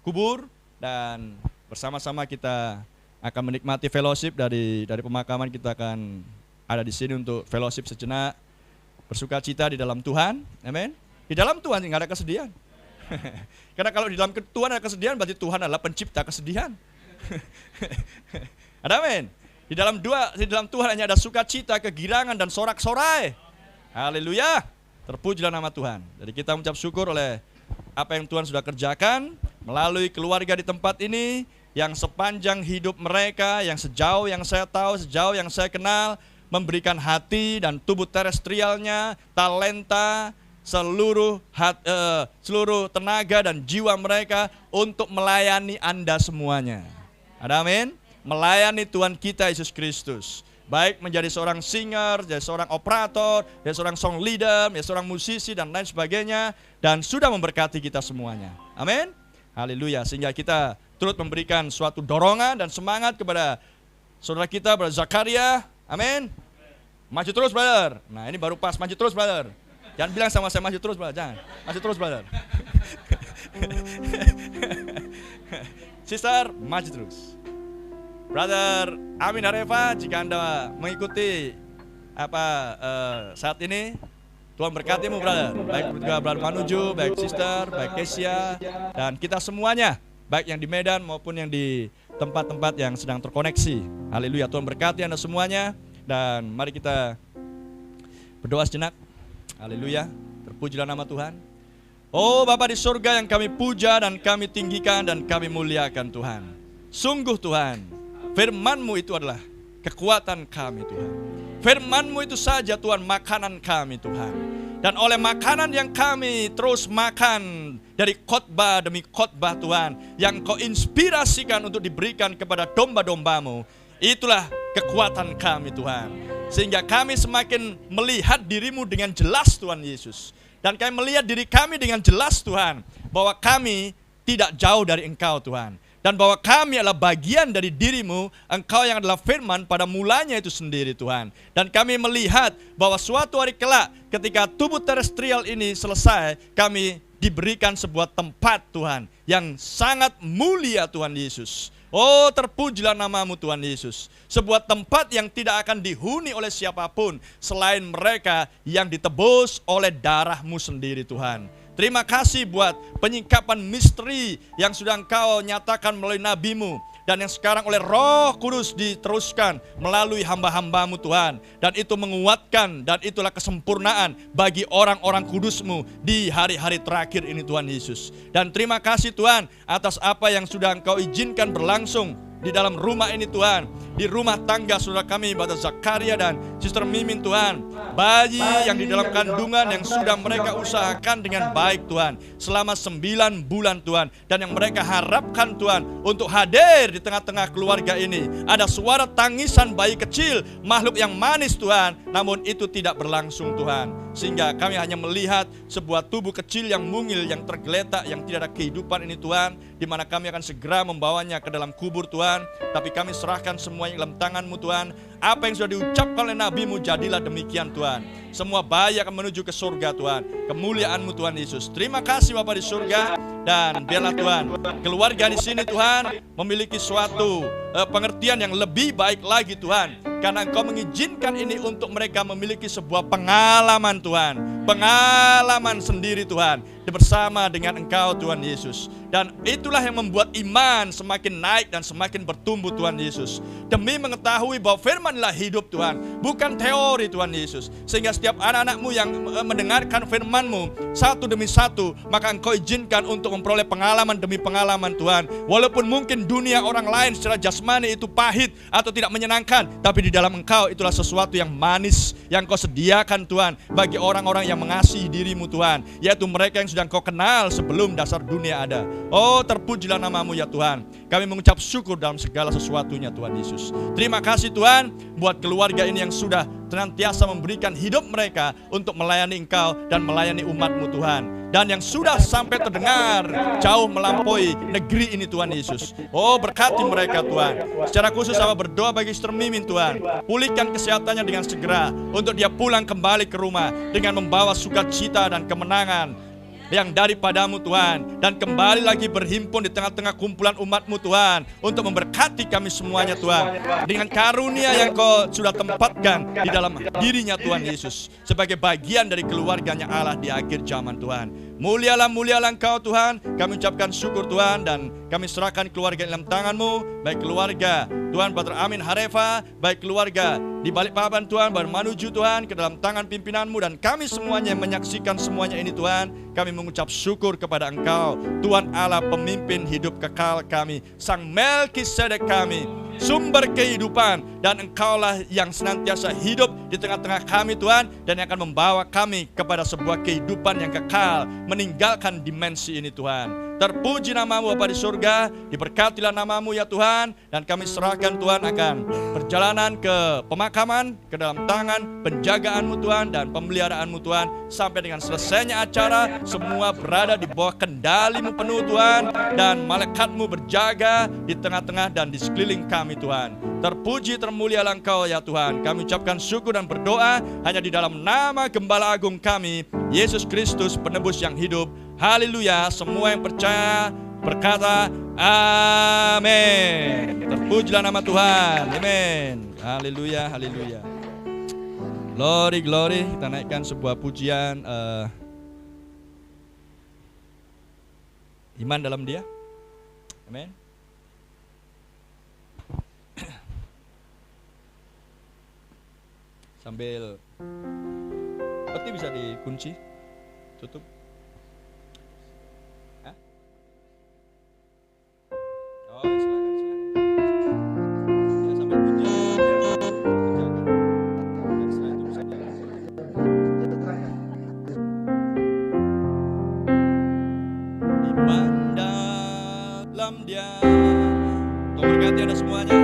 kubur, dan bersama-sama kita akan menikmati fellowship dari pemakaman. Kita akan ada di sini untuk fellowship sejenak, bersuka cita di dalam Tuhan. Amin. Di dalam Tuhan nggak ada kesedihan. Karena kalau di dalam Tuhan ada kesedihan, berarti Tuhan adalah pencipta kesedihan. Ada amin. Di dalam Tuhan hanya ada sukacita, kegirangan, dan sorak-sorai. Haleluya. Terpujilah nama Tuhan. Jadi kita mengucap syukur oleh apa yang Tuhan sudah kerjakan melalui keluarga di tempat ini, yang sepanjang hidup mereka, yang sejauh yang saya tahu, sejauh yang saya kenal, memberikan hati dan tubuh terestrialnya, talenta, seluruh tenaga dan jiwa mereka untuk melayani Anda semuanya. Ada amin? Melayani Tuhan kita Yesus Kristus. Baik menjadi seorang singer, jadi seorang operator, jadi seorang song leader, jadi seorang musisi dan lain sebagainya, dan sudah memberkati kita semuanya. Amin. Haleluya. Sehingga kita turut memberikan suatu dorongan dan semangat kepada saudara kita, Brother Zakaria. Amin. Maju terus, brother. Nah, ini baru pas, maju terus, brother. Jangan bilang sama saya maju terus, brother. Jangan. Maju terus, brother. Sister, maju terus. Brother Amin Areva, jika Anda mengikuti saat ini, Tuhan berkatimu, brother. Baik juga Brother Manuju, baik Sister, baik Kesia, dan kita semuanya, baik yang di Medan maupun yang di tempat-tempat yang sedang terkoneksi. Haleluya, Tuhan berkati Anda semuanya. Dan mari kita berdoa sejenak. Haleluya, terpujilah nama Tuhan. Oh Bapa di surga yang kami puja dan kami tinggikan dan kami muliakan Tuhan. Sungguh Tuhan, firman-Mu itu adalah kekuatan kami Tuhan. Firman-Mu itu saja Tuhan makanan kami Tuhan. Dan oleh makanan yang kami terus makan dari khotbah demi khotbah Tuhan, yang Kau inspirasikan untuk diberikan kepada domba-domba-Mu, itulah kekuatan kami Tuhan. Sehingga kami semakin melihat diri-Mu dengan jelas Tuhan Yesus. Dan kami melihat diri kami dengan jelas Tuhan, bahwa kami tidak jauh dari Engkau Tuhan. Dan bahwa kami adalah bagian dari diri-Mu, Engkau yang adalah firman pada mulanya itu sendiri Tuhan. Dan kami melihat bahwa suatu hari kelak ketika tubuh terestrial ini selesai, kami diberikan sebuah tempat Tuhan yang sangat mulia Tuhan Yesus. Oh terpujilah nama-Mu Tuhan Yesus. Sebuah tempat yang tidak akan dihuni oleh siapapun selain mereka yang ditebus oleh darah-Mu sendiri Tuhan. Terima kasih buat penyingkapan misteri yang sudah Engkau nyatakan melalui nabi-Mu, dan yang sekarang oleh Roh Kudus diteruskan melalui hamba-hamba-Mu Tuhan. Dan itu menguatkan dan itulah kesempurnaan bagi orang-orang kudus-Mu di hari-hari terakhir ini Tuhan Yesus. Dan terima kasih Tuhan atas apa yang sudah Engkau izinkan berlangsung di dalam rumah ini Tuhan, di rumah tangga saudara kami Brother Zakaria dan Sister Mimin Tuhan. Bayi yang di dalam kandungan yang sudah mereka usahakan dengan baik Tuhan selama 9 bulan Tuhan, dan yang mereka harapkan Tuhan untuk hadir di tengah-tengah keluarga ini. Ada suara tangisan bayi kecil, makhluk yang manis Tuhan, namun itu tidak berlangsung Tuhan. Sehingga kami hanya melihat sebuah tubuh kecil yang mungil, yang tergeletak, yang tidak ada kehidupan ini Tuhan, di mana kami akan segera membawanya ke dalam kubur Tuhan. Tapi kami serahkan semuanya dalam tangan-Mu Tuhan. Apa yang sudah diucapkan oleh nabi-Mu, jadilah demikian Tuhan. Semua bayi akan menuju ke surga Tuhan, kemuliaan-Mu Tuhan Yesus. Terima kasih Bapa di surga. Dan biarlah Tuhan, keluarga di sini Tuhan memiliki suatu pengertian yang lebih baik lagi Tuhan karena Engkau mengizinkan ini untuk mereka memiliki sebuah pengalaman Tuhan, pengalaman sendiri Tuhan, bersama dengan Engkau Tuhan Yesus. Dan itulah yang membuat iman semakin naik dan semakin bertumbuh Tuhan Yesus, demi mengetahui bahwa firman-Lah hidup Tuhan, bukan teori Tuhan Yesus. Sehingga setiap anak-anak-Mu yang mendengarkan firman-Mu satu demi satu, maka Engkau izinkan untuk memperoleh pengalaman demi pengalaman Tuhan. Walaupun mungkin dunia orang lain secara jasmani itu pahit atau tidak menyenangkan, tapi di dalam Engkau itulah sesuatu yang manis yang Engkau sediakan Tuhan bagi orang-orang yang mengasihi diri-Mu Tuhan, yaitu mereka yang sudah Engkau kenal sebelum dasar dunia ada. Oh, terpujilah nama-Mu ya Tuhan. Kami mengucap syukur dalam segala sesuatunya Tuhan Yesus. Terima kasih Tuhan buat keluarga ini yang sudah senantiasa memberikan hidup mereka untuk melayani Engkau dan melayani umat-Mu Tuhan. Dan yang sudah sampai terdengar jauh melampaui negeri ini Tuhan Yesus. Oh, berkati mereka Tuhan. Secara khusus sama berdoa bagi Sister Mimin Tuhan, pulihkan kesehatannya dengan segera untuk dia pulang kembali ke rumah dengan membawa sukacita dan kemenangan yang daripadamu Tuhan, dan kembali lagi berhimpun di tengah-tengah kumpulan umat-Mu Tuhan untuk memberkati kami semuanya Tuhan, dengan karunia yang Kau sudah tempatkan di dalam dirinya Tuhan Yesus sebagai bagian dari keluarganya Allah di akhir zaman Tuhan. Mulialah Engkau Tuhan. Kami ucapkan syukur Tuhan, dan kami serahkan keluarga dalam tangan-Mu, baik keluarga Tuhan Brother Amin Harefa, baik keluarga di Balikpapan Tuhan, menuju Tuhan ke dalam tangan pimpinan-Mu, dan kami semuanya yang menyaksikan semuanya ini Tuhan. Kami mengucap syukur kepada Engkau Tuhan Allah, pemimpin hidup kekal kami, Sang Melkisedek kami, sumber kehidupan, dan Engkaulah yang senantiasa hidup di tengah-tengah kami Tuhan, dan yang akan membawa kami kepada sebuah kehidupan yang kekal, meninggalkan dimensi ini Tuhan. Terpuji nama-Mu Bapa di surga, diberkatilah nama-Mu ya Tuhan, dan kami serahkan Tuhan akan perjalanan ke pemakaman ke dalam tangan penjagaan-Mu Tuhan dan pemeliharaan-Mu Tuhan, sampai dengan selesainya acara semua berada di bawah kendali-Mu penuh Tuhan, dan malaikat-Mu berjaga di tengah-tengah dan di sekeliling kami Tuhan. Terpuji termulialah Engkau ya Tuhan. Kami ucapkan syukur dan berdoa hanya di dalam nama Gembala Agung kami, Yesus Kristus penebus yang hidup. Haleluya. Semua yang percaya berkata amin. Terpujilah nama Tuhan. Amin. Haleluya, haleluya. Glory, glory. Kita naikkan sebuah pujian iman dalam Dia. Amin. Sambil peti bisa dikunci, tutup. Hah? Oh, silakan. Ya, sambil bunyi. Iman dalam Dia. Kau berkati ada semuanya.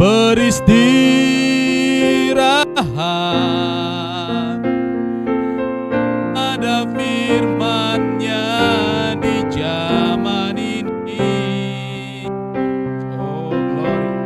Beristirahat ada firman-Nya di zaman ini. Oh glory.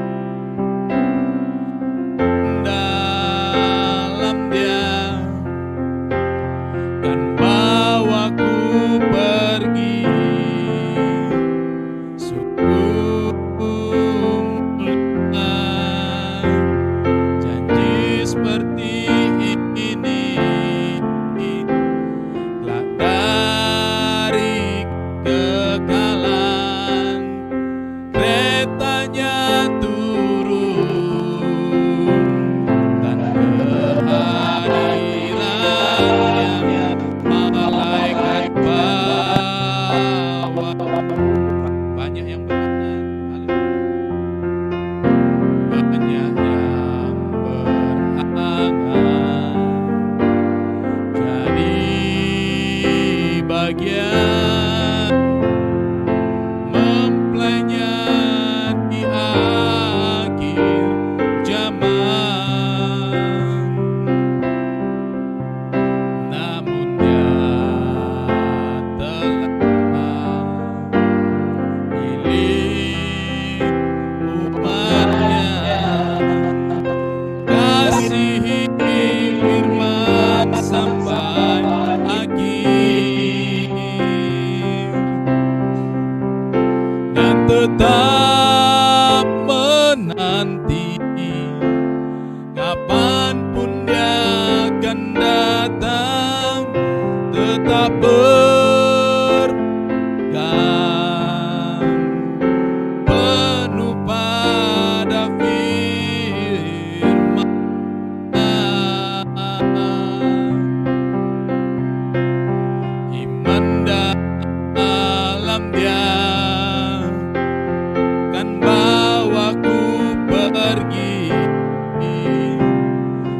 pergi,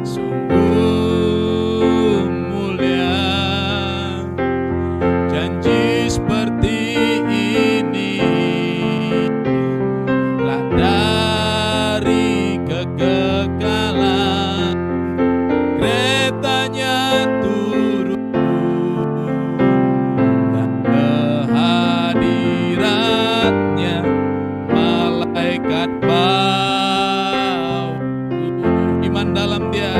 sungguh mulia janji seperti ini, lah dari kekekalan keretanya turun dan kehadiratnya malaikat bau. Iman dalam dia,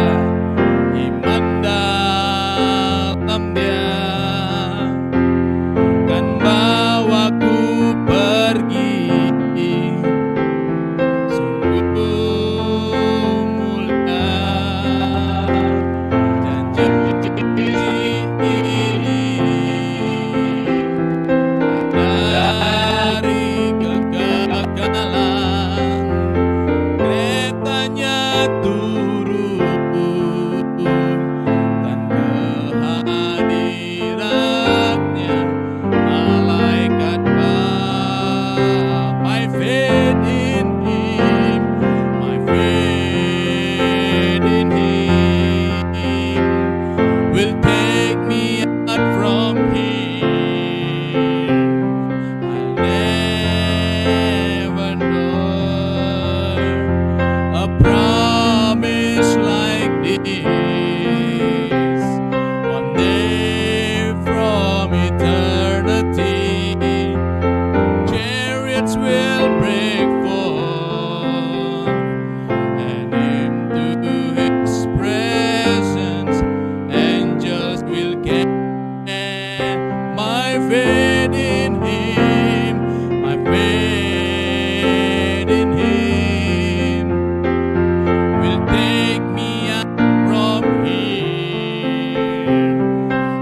iman dalam dia kan bawaku pergi, sungguh mulia janji ini, dari kegagalan keretanya turun dan kehadiratnya malaikat bau. My faith in Him, my faith in Him will take me out from here. I'll never know a promise like this. One day from eternity, chariots will break forth, and into His presence, angels will get. My faith in Him, my faith in Him will take me out from here.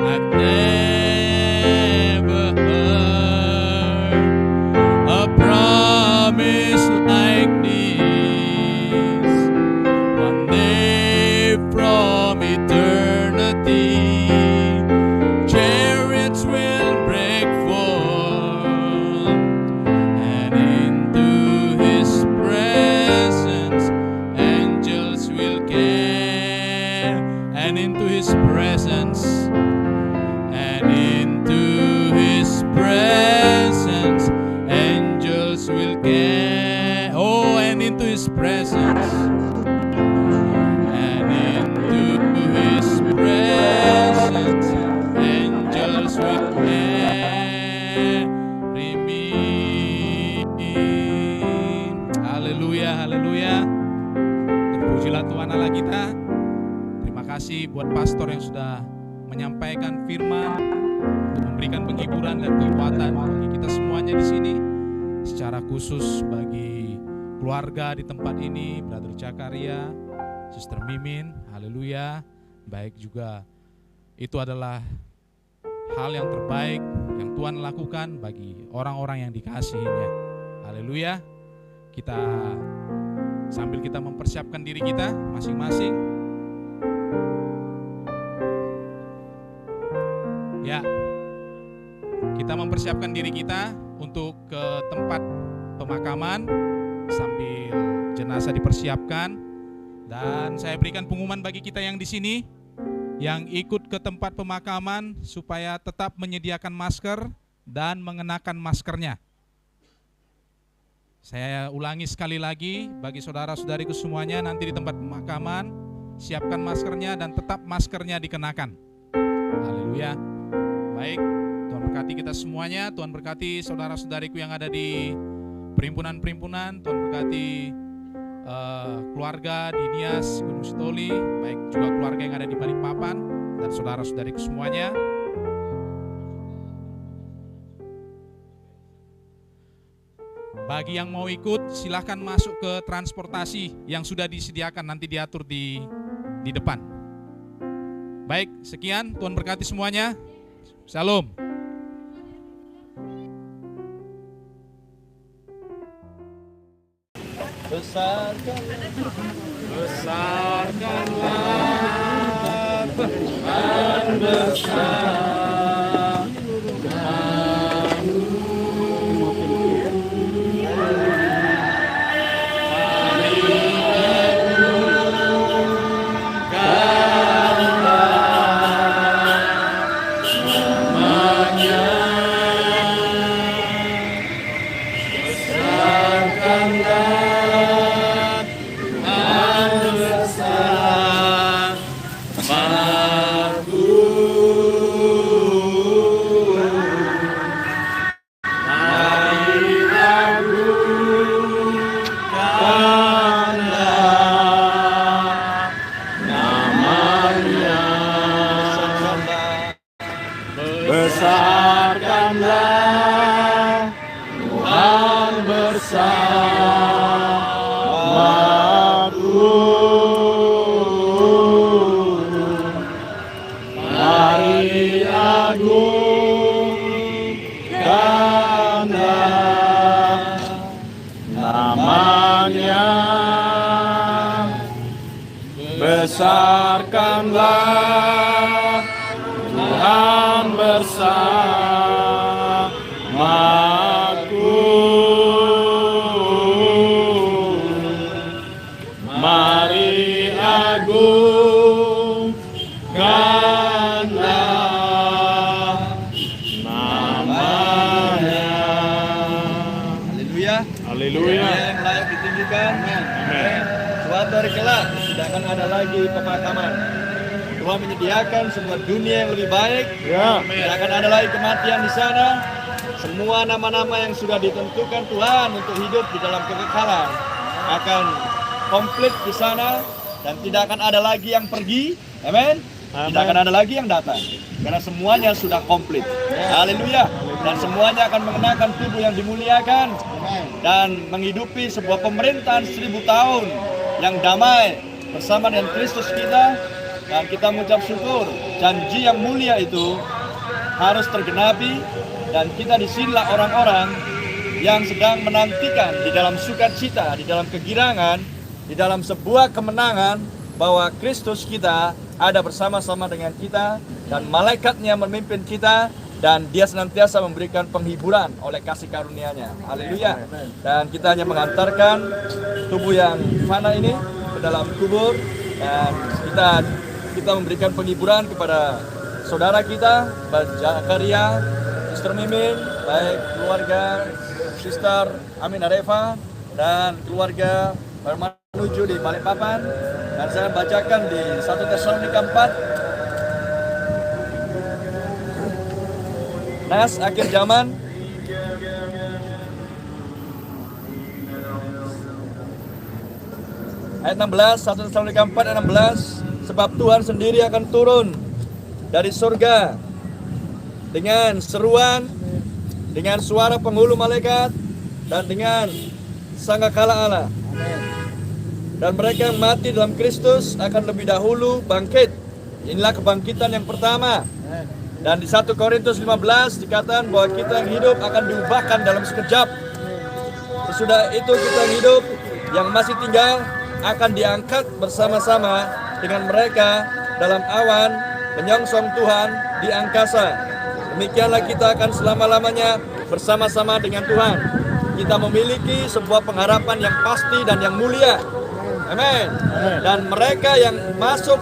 I've never heard a promise like this. One day from eternity, chariots will break forth, and into His presence, angels will care. And into His presence, and into His presence, angels will care. Oh, and into His presence, and into His presence, angels will carry me. Haleluya, haleluya. Terpujilah Tuhan Allah kita. Terima kasih buat pastor yang sudah menyampaikan firman, untuk memberikan penghiburan dan kekuatan bagi kita semuanya di sini. Secara khusus bagi keluarga di tempat ini, Brother Zakaria, Sister Mimin, haleluya. Baik juga, itu adalah hal yang terbaik yang Tuhan lakukan bagi orang-orang yang dikasihinya. Haleluya. Kita sambil kita mempersiapkan diri kita masing-masing. Ya, kita mempersiapkan diri kita untuk ke tempat pemakaman sambil jenazah dipersiapkan. Dan saya berikan pengumuman bagi kita yang di sini yang ikut ke tempat pemakaman supaya tetap menyediakan masker dan mengenakan maskernya. Saya ulangi sekali lagi bagi saudara-saudariku semuanya, nanti di tempat pemakaman siapkan maskernya dan tetap maskernya dikenakan. Haleluya. Baik, Tuhan berkati kita semuanya. Tuhan berkati saudara-saudariku yang ada di perhimpunan-perhimpunan. Tuhan berkati keluarga di Nias Gunung Sitoli, baik juga keluarga yang ada di Balikpapan dan saudara-saudariku semuanya. Bagi yang mau ikut, silahkan masuk ke transportasi yang sudah disediakan, nanti diatur di depan. Baik, sekian. Tuhan berkati semuanya. Shalom. Besarkanlah Tuhan besar. Amin. besarkanlah Tuhan bersamaku. Mari agungkanlah namanya. Haleluya. Haleluya. Dia yang layak ditinggikan. Amin. Suatu hari kelak tidak akan ada lagi pemakaman. Tuhan menyediakan sebuah dunia yang lebih baik. Ya. Tidak akan ada lagi kematian di sana. Semua nama-nama yang sudah ditentukan Tuhan untuk hidup di dalam kekekalan akan komplit di sana, dan tidak akan ada lagi yang pergi. Amin. Tidak akan ada lagi yang datang, karena semuanya sudah komplit. Haleluya. Dan semuanya akan mengenakan tubuh yang dimuliakan dan menghidupi sebuah pemerintahan 1000 tahun yang damai bersama dengan Kristus kita. Dan kita mengucap syukur, janji yang mulia itu harus tergenapi, dan kita disinilah orang-orang yang sedang menantikan di dalam sukacita, di dalam kegirangan, di dalam sebuah kemenangan bahwa Kristus kita ada bersama-sama dengan kita, dan malaikatnya memimpin kita, dan dia senantiasa memberikan penghiburan oleh kasih karunia-Nya. Haleluya. Dan kita hanya mengantarkan tubuh yang fana ini ke dalam kubur, dan kita memberikan penghiburan kepada saudara kita, Pak Zakaria, Sister Mimin, baik keluarga Sister Amin Areva dan keluarga menuju di Balikpapan. Dan saya bacakan di 1 Tesalonika 4. Nas akhir zaman. Ayat 16, 1 Tesalonika 4 ayat 16. Sebab Tuhan sendiri akan turun dari surga dengan seruan, dengan suara penghulu malaikat, dan dengan sangkakala Allah. Dan mereka yang mati dalam Kristus akan lebih dahulu bangkit. Inilah kebangkitan yang pertama. Dan di 1 Korintus 15 dikatakan bahwa kita yang hidup akan diubahkan dalam sekejap. Sesudah itu kita yang hidup yang masih tinggal akan diangkat bersama-sama dengan mereka dalam awan menyongsong Tuhan di angkasa. Demikianlah kita akan selama-lamanya bersama-sama dengan Tuhan. Kita memiliki sebuah pengharapan yang pasti dan yang mulia. Amin. Dan mereka yang masuk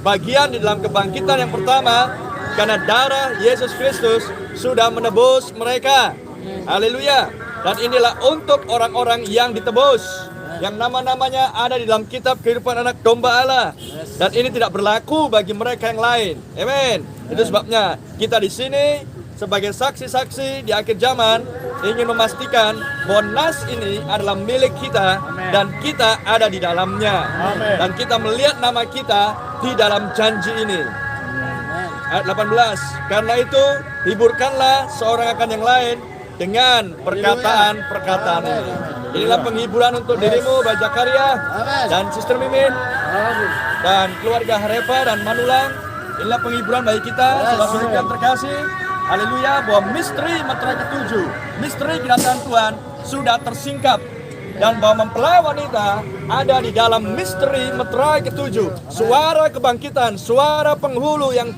bagian di dalam kebangkitan yang pertama, karena darah Yesus Kristus sudah menebus mereka. Haleluya. Dan inilah untuk orang-orang yang ditebus, yang nama-namanya ada di dalam kitab kehidupan anak domba Allah. Dan ini tidak berlaku bagi mereka yang lain. Amin. Itu sebabnya kita di sini sebagai saksi-saksi di akhir zaman ingin memastikan bahwa nas ini adalah milik kita dan kita ada di dalamnya. Dan kita melihat nama kita di dalam janji ini. Ayat 18. Karena itu hiburkanlah seorang akan yang lain dengan perkataan-perkataan ini. Inilah penghiburan untuk dirimu, Pak Zakaria dan Sister Mimin dan keluarga Hareva dan Manulang. Inilah penghiburan bagi kita, saudara-saudara yang terkasih. Haleluya, bahwa misteri meterai ke-7, misteri kedatangan Tuhan sudah tersingkap, dan bahwa mempelai wanita ada di dalam misteri meterai ke-7. Suara kebangkitan, suara penghulu yang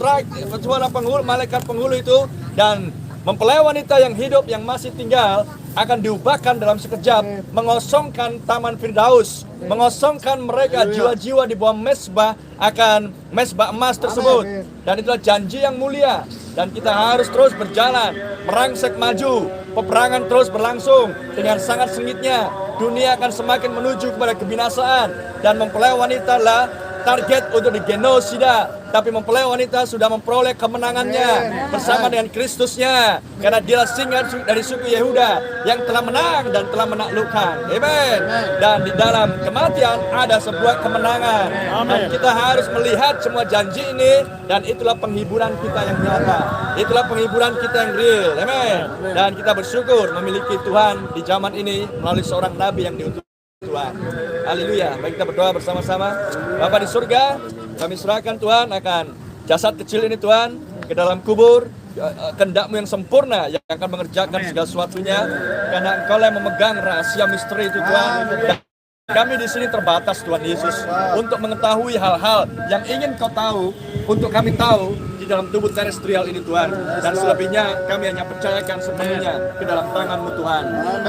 suara penghulu, malaikat penghulu itu, dan mempelai wanita yang hidup yang masih tinggal akan diubahkan dalam sekejap, mengosongkan taman Firdaus, mengosongkan mereka jiwa-jiwa di bawah mesbah akan mesbah emas tersebut. Dan itulah janji yang mulia. Dan kita harus terus berjalan, merangsek maju, peperangan terus berlangsung dengan sangat sengitnya. Dunia akan semakin menuju kepada kebinasaan, dan mempelai wanita lah target untuk digenosida, tapi mempelai wanita sudah memperoleh kemenangannya bersama dengan Kristusnya, karena dialah singa dari suku Yehuda yang telah menang dan telah menaklukkan. Amen. Dan di dalam kematian ada sebuah kemenangan. Dan kita harus melihat semua janji ini, dan itulah penghiburan kita yang nyata. Itulah penghiburan kita yang real. Amen. Dan kita bersyukur memiliki Tuhan di zaman ini melalui seorang nabi yang diutus Tuhan. Haleluya. Baik, kita berdoa bersama-sama. Bapa di surga, kami serahkan Tuhan akan jasad kecil ini Tuhan ke dalam kubur. Kehendak-Mu yang sempurna yang akan mengerjakan segala sesuatunya, karena Engkau yang memegang rahasia misteri itu Tuhan. Kami di sini terbatas Tuhan Yesus untuk mengetahui hal-hal yang ingin Kau tahu, untuk kami tahu di dalam tubuh terestrial ini Tuhan. Dan selebihnya kami hanya percayakan sepenuhnya ke dalam tangan-Mu Tuhan.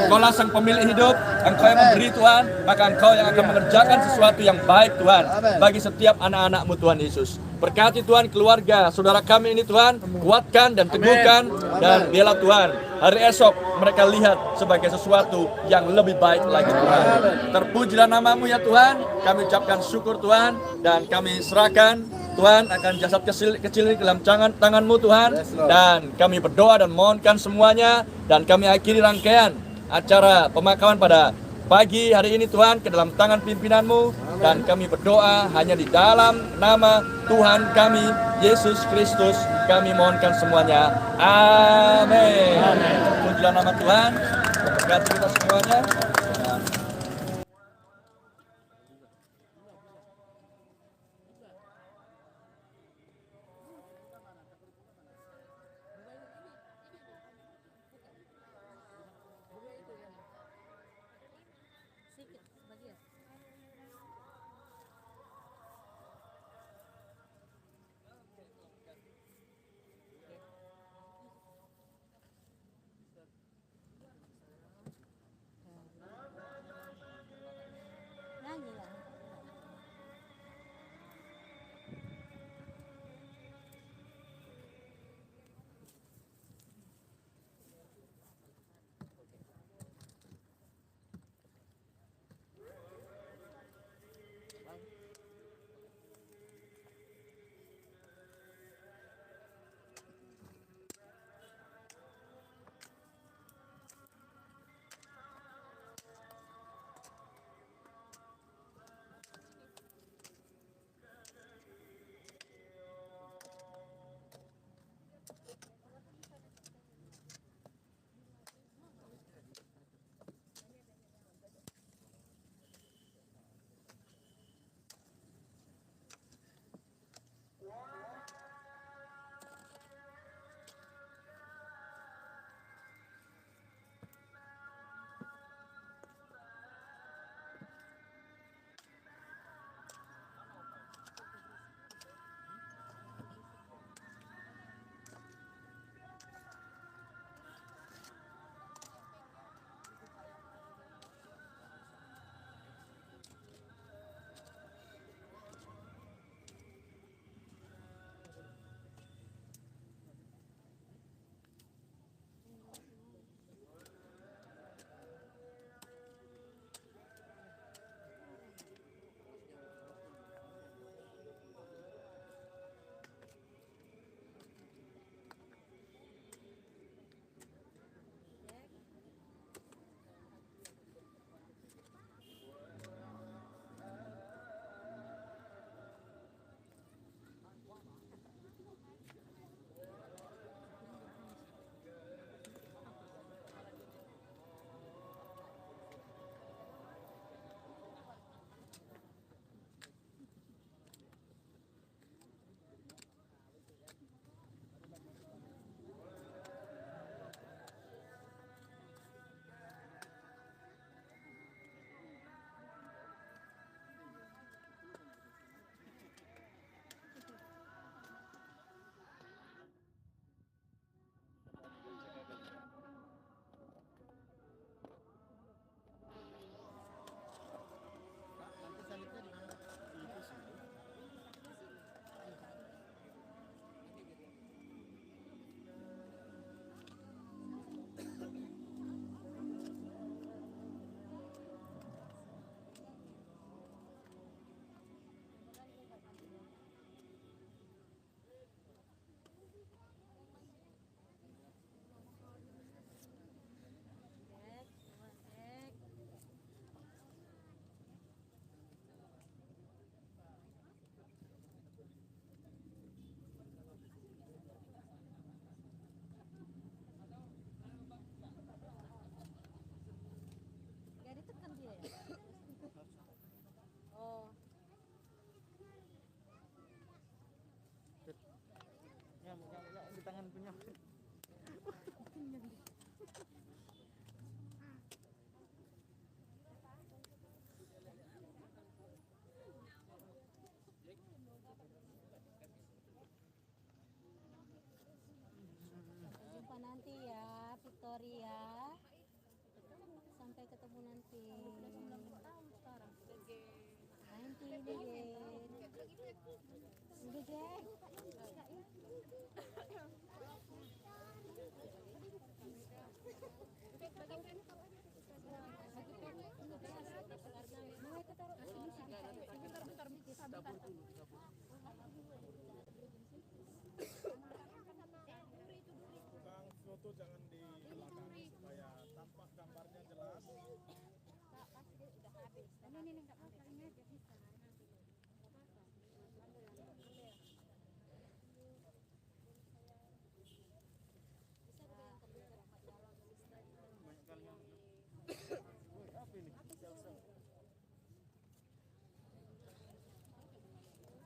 Engkaulah Sang Pemilik hidup, Engkau yang memberi Tuhan, maka Engkau yang akan mengerjakan sesuatu yang baik Tuhan bagi setiap anak-anak-Mu Tuhan Yesus. Berkati Tuhan keluarga saudara kami ini Tuhan, kuatkan dan teguhkan, dan biarlah Tuhan hari esok mereka lihat sebagai sesuatu yang lebih baik lagi Tuhan. Terpujilah nama-Mu ya Tuhan, kami ucapkan syukur Tuhan, dan kami serahkan Tuhan akan jasad kecil ini dalam tangan-Mu Tuhan, dan kami berdoa dan mohonkan semuanya, dan kami akhiri rangkaian acara pemakaman pada pagi hari ini Tuhan ke dalam tangan pimpinan-Mu, dan kami berdoa hanya di dalam nama Tuhan kami Yesus Kristus kami mohonkan semuanya. Amin. Pujilah nama Tuhan. Berkati kita semuanya. kamu nanti. Udah 90 tahun sekarang. Nanti deh. Udah deh. Tukang foto jangan di belakang supaya tampak gambarnya jelas. Ini enggak apa-apa, ini aja bisa.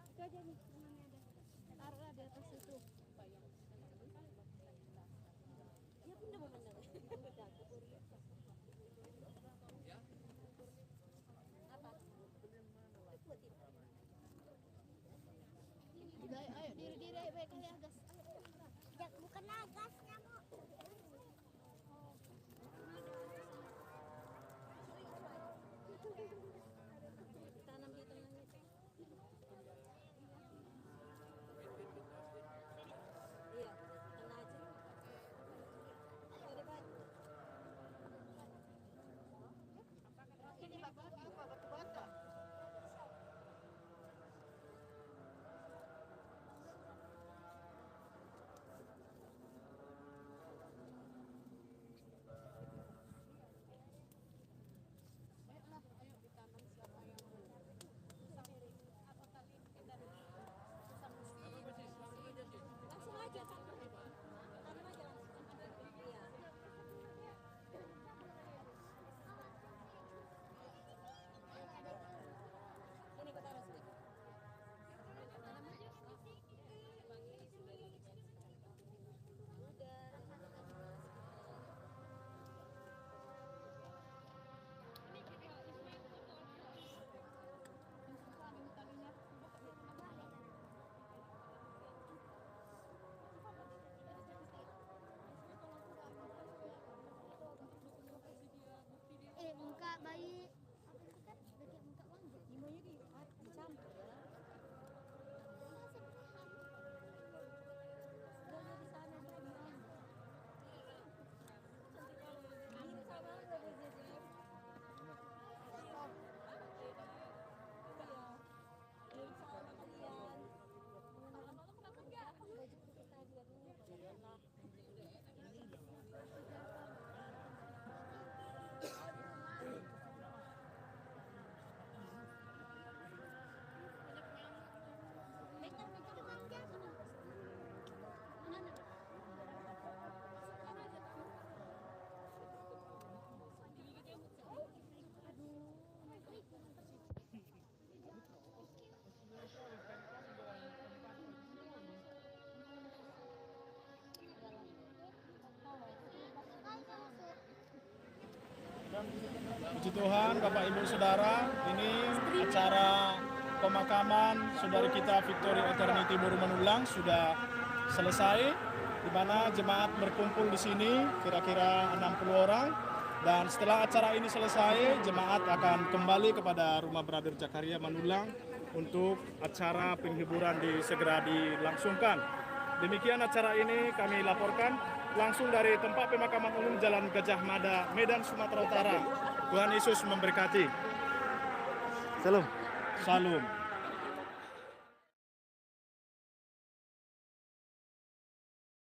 Itu aja nih, temannya ada. Taruhlah di atas itu. Ya bener bener. Apa? Udah, ayo diri-diri, ayo baik kali agas. Ya, bukan agasnya, Bu. Tanam itu. Iya, tanam aja. Dari batu. Ini batu bata. Baiklah, ayo ditanam siapa yang langsung aja tanam aja langsung. Iya. Ini kita taruh sini. Muka bayi apa itu kan bagian muka wangi gimana dicampur ya sudah di sana dia bilang ini sama nggak berjadi sama kalian kenapa enggak baju kita lihat dulu lah Puji Tuhan, Bapak Ibu Saudara, ini acara pemakaman saudari kita Victory Eternity Baru Manulang sudah selesai, di mana jemaat berkumpul di sini kira-kira 60 orang. Dan setelah acara ini selesai, jemaat akan kembali kepada rumah Brother Zakaria Manulang untuk acara penghiburan segera dilangsungkan. Demikian acara ini kami laporkan langsung dari tempat pemakaman umum Jalan Gajah Mada, Medan, Sumatera Utara. Tuhan Yesus memberkati. Salam. Salam.